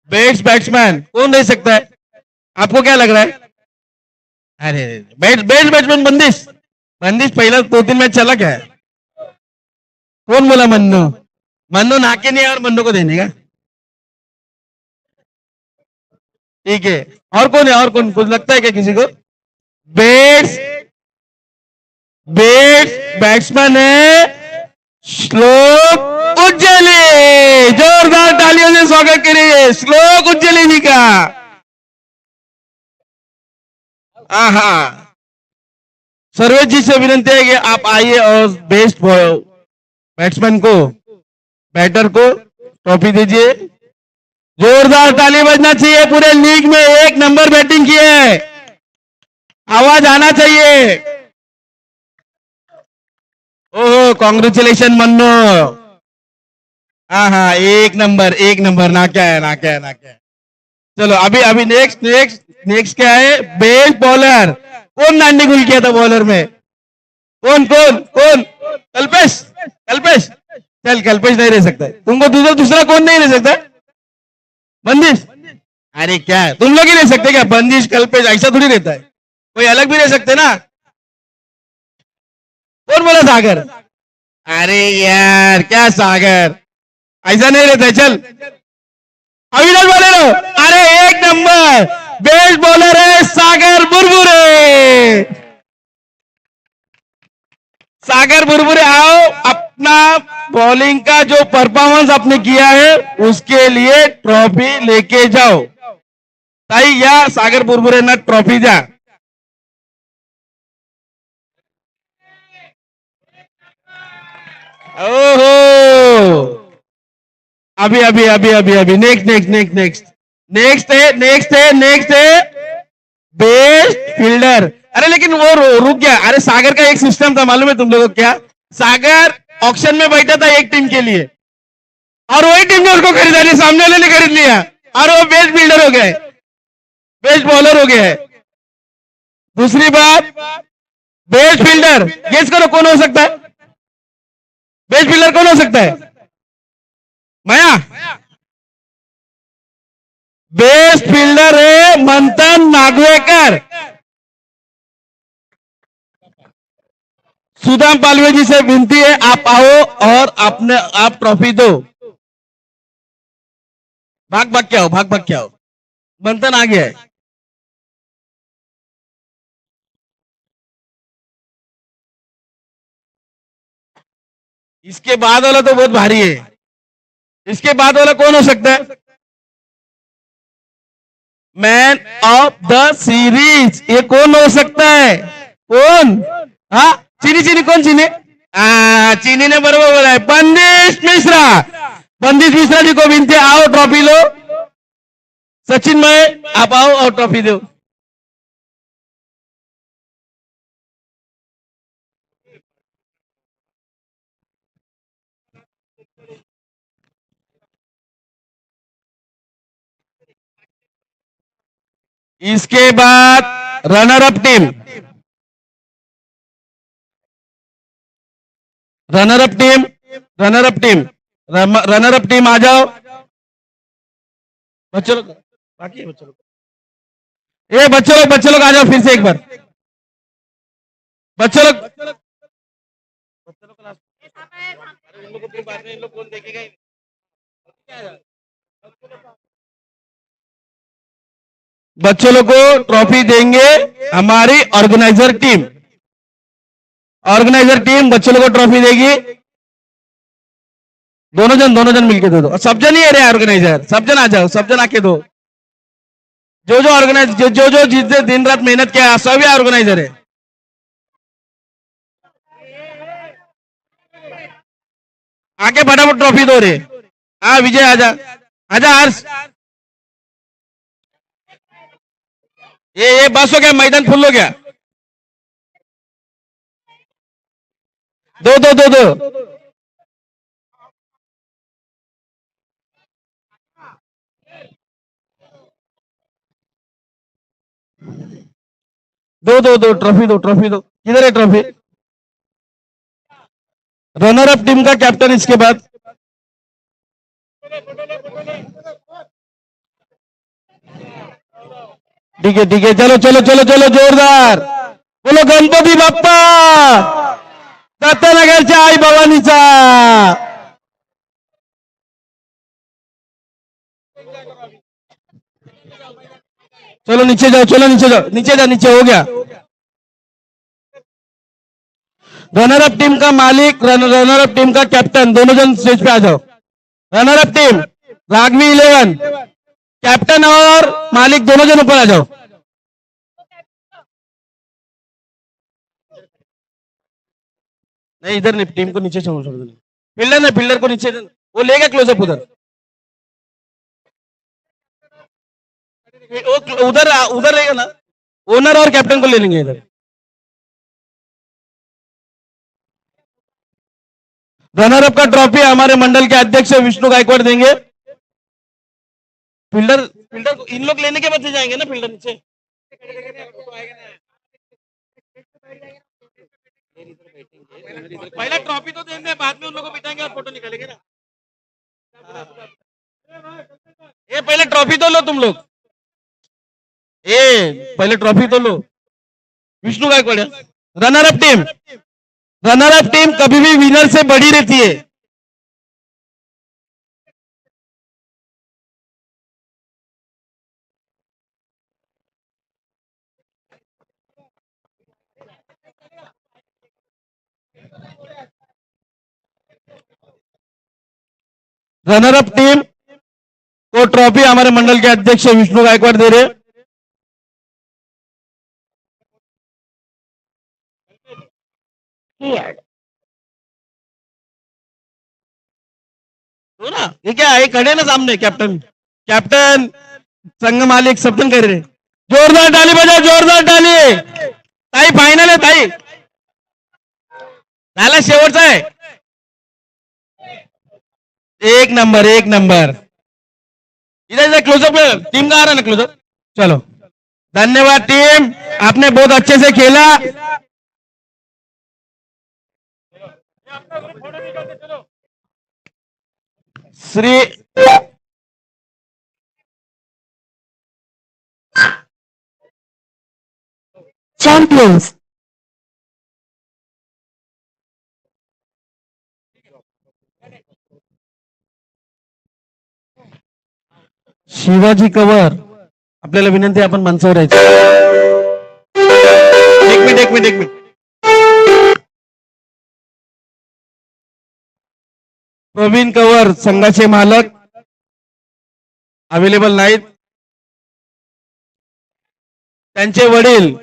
Best batsman कौन दे सकता है? आपको क्या लग रहा है? अरे बेस्ट बैट्समैन बंदिश। बंदिश पहला 2-3 मैच चला क्या है? कौन बोला? मन्नू। मन्नू नाके नहीं है और मन्नू को देने का, ठीक है। और कौन है? और कौन? कुछ लगता है क्या किसी को? बेस्ट बैट्समैन है श्लोक उज्जैली। जोरदार तालियों से स्वागत करिए श्लोक उज्जैली जी का। सर्वेश जी से विनती है कि आप आइए और बेस्ट बैट्समैन को, बैटर को ट्रॉफी दीजिए। जोरदार ताली बजना चाहिए। पूरे लीग में 1 नंबर बैटिंग की है, आवाज आना चाहिए। ओहो, कॉन्ग्रेचुलेशन मन्नू। हाँ, 1 नंबर ना क्या है। चलो अभी नेक्स्ट क्या है? Best bowler. कौन 90 गुल किया था बॉलर में? कौन कौन कौन? कल्पेश, कल्पेश, चल कल्पेश नहीं रह सकता है। तुमको दूसरा दूसरा कौन नहीं रह सकता? बंदिश। अरे क्या है? तुम लोग ही रह सकते क्या? बंदिश कल्पेश ऐसा थोड़ी रहता है, कोई अलग भी रह सकते ना। कौन बोला सागर? अरे यार क्या सागर, ऐसा नहीं रहता है। चल अविनाश बोलेरो, अरे एक नंबर बेस्ट बॉलर है सागर बुरबुरे। सागर बुरबुरे आओ, अपना बॉलिंग का जो परफॉर्मेंस आपने किया है उसके लिए ट्रॉफी लेके जाओ। ताई या सागर बुरबुरेंना ट्रॉफी द्या। ओहो, अभी अभी अभी अभी अभी next next next next next है नेक्स्ट है नेक्स्ट है बेस्ट फील्डर। अरे लेकिन वो रुक गया। अरे सागर का एक सिस्टम था मालूम है तुम लोगों को क्या? सागर ऑक्शन में बैठा था एक टीम के लिए और वही टीम ने उसको खरीदा नहीं, सामने वाले ने खरीद लिया और वो बेस्ट फील्डर हो गए, बेस्ट बॉलर हो गया है। दूसरी बात, बेस्ट फील्डर गेस करो कौन हो सकता है? बेस्ट फील्डर कौन हो सकता है? माया। बेस्ट फील्डर है मंथन नागवेकर। सुदाम पालवे जी से विनती है आप आओ और अपने आप ट्रॉफी दो। भाग भाग के आओ, भाग भाग के आओ। मंथन आ गया है। इसके बाद वाला तो बहुत भारी है। इसके बाद वाला कौन हो सकता है? मैन ऑफ द सीरीज, ये कौन हो सकता है? कौन? हाँ चीनी चीनी कौन चीनी? चीनी ने बरोबर बोला है, बंदिश मिश्रा। बंदिश मिश्रा जी को विनती है आओ ट्रॉफी लो। सचिन भाई आप आओ और ट्रॉफी दो। इसके बाद runner up team, runner up team, runner up team, runner up team आ जाओ बच्चों लोग। बाकी है बच्चों लोग, ये बच्चों लोग आ जाओ फिर से एक बार। बच्चों लोग, बच्चों लोग क्लास, अरे उन लोगों को बाद में इन लोग कौन देखेगा ही नहीं। बच्चों लोग को ट्रॉफी देंगे हमारी ऑर्गेनाइजर टीम। ऑर्गेनाइजर टीम बच्चों लोग को ट्रॉफी देगी। दोनों जन मिलके दे दो। और सब जन ही है रे ऑर्गेनाइजर, सब जन आ जाओ, सब जन आके दो। जो ऑर्गेनाइज जो जिसने दिन रात मेहनत किया सभी ऑर्गेनाइजर है। आके फटाफट ट्रॉफी दो रे। हाँ विजय आजा, आजा हर्ष। ये बस हो गया, मैदान फुल हो गया। दो दो दो दो दो दो दो ट्रॉफी दो, ट्रॉफी दो। किधर है ट्रॉफी? रनर अप टीम का कैप्टन इसके बाद। ठीक है चलो चलो चलो चलो जोरदार बोलो गणपती बाप्पा, दत्तनगरच्या आई भवानीचा। चलो नीचे जाओ, चलो नीचे जाओ, नीचे जाओ, नीचे हो गया। रनर अप टीम का मालिक, रनर अप टीम का कैप्टन, दोनों जन स्टेज पे आ जाओ। Runner up team Ragvi 11, captain और मालिक दोनों जन ऊपर आ जाओ। नहीं इधर नहीं, टीम को नीचे छोड़ दो। फील्डर ने फील्डर को नीचे, वो लेगा क्लोजअप उधर। उधर उधर रहेगा ना, ओनर और कैप्टन को ले लेंगे इधर। रनर अप का ट्रॉफी हमारे मंडल के अध्यक्ष विष्णु गायकवाड़ देंगे। फील्डर फील्डर को इन लोग लेने के बाद जाएंगे ना फील्डर नीचे। पहला ट्रॉफी तो देंगे, बाद में उन लोगों को बिठाएंगे और फोटो निकालेंगे ना। ये पहले ट्रॉफी तो लो तुम लोग, ये पहले ट्रॉफी तो लो। Vishnu Gaikwad runner up team, runner up team कभी भी विनर से बड़ी रहती है। रनर अप टीम को ट्रॉफी हमारे मंडल के अध्यक्ष विष्णु गायकवाड़ दे रहे। तो ना ये क्या है, खड़े ना सामने कैप्टन, कैप्टन संघ मालिक सप्तन कर रहे। जोरदार ताली बजाओ, जोरदार ताली। ताई फायनल आहे ताई, झाला शेवटचा आहे। एक नंबर, एक नंबर। इधर इधर क्लोजअप, टीम का आ रहा है ना क्लोजअप। चलो धन्यवाद टीम, आपने बहुत अच्छे से खेला। श्री Champions. शिवाजी कवर, आपल्याला विनंती आहे, आपण मंचावर यायचं। एक मिनिट, एक मिनिट, एक मिनिट। प्रवीण कवर संघाचे मालक अवेलेबल नाहीत, त्यांचे वडील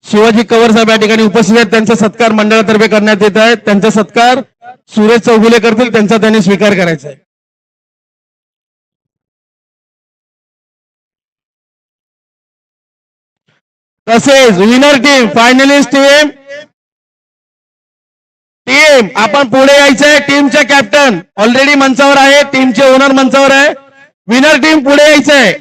शिवाजी कवर साहेब या ठिकाणी उपस्थित आहेत। त्यांचा सत्कार मंडळातर्फे करण्यात येत आहे। त्यांचा सत्कार सुरेश चौगुले करतील, त्यांचा त्यांनी स्वीकार करायचा आहे। तसेच winner team, finalist team, team आपण पुढे यायचंय। टीमचे कॅप्टन ऑलरेडी मंचावर आहे, टीमचे ओनर मंचावर आहे। विनर टीम पुढे यायचंय।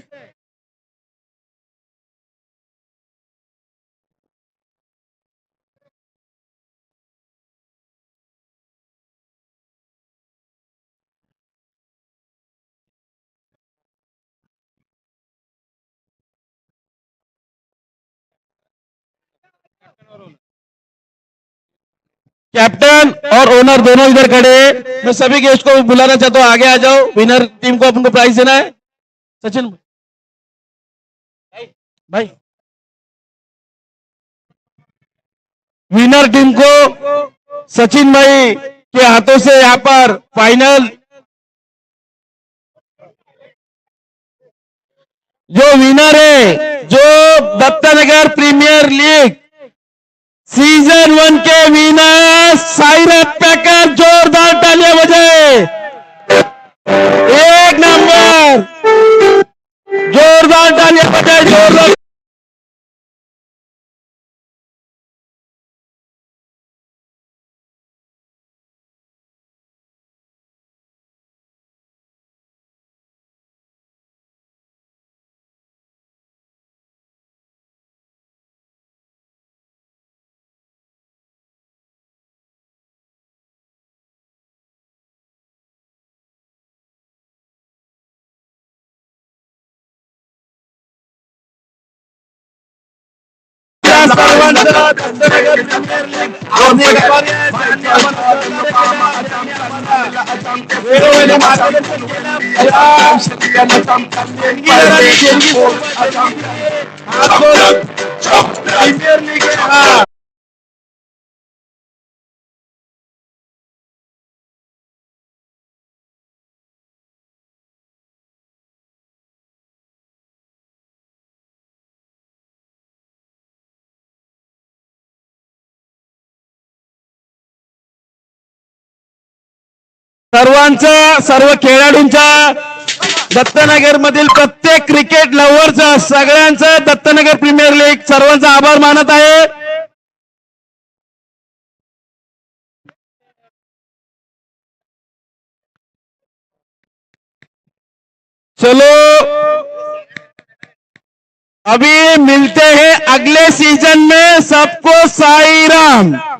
कैप्टन और ओनर दोनों इधर खड़े हैं। मैं सभी गेस्ट को बुलाना चाहता हूं, आगे आ जाओ। विनर टीम को अपन को प्राइज देना है। सचिन भाई, विनर टीम को सचिन भाई के हाथों से यहाँ पर फाइनल, जो विनर है, जो दत्तनगर प्रीमियर लीग सीजन 1 के विनर साइरत पैकर, जोरदार तालियां बजाए। एक नंबर, जोरदार तालियां बजाए, जोरदार। सर्वांचा, सर्व खेळाडूंचा, दत्तनगर मधील प्रत्येक क्रिकेट लव्हरचा, सगळ्यांचा दत्तनगर प्रीमियर लीग सर्वांचा आभार मानत आहे। चलो अभी मिलते हैं अगले सीजन में। सबको साई राम.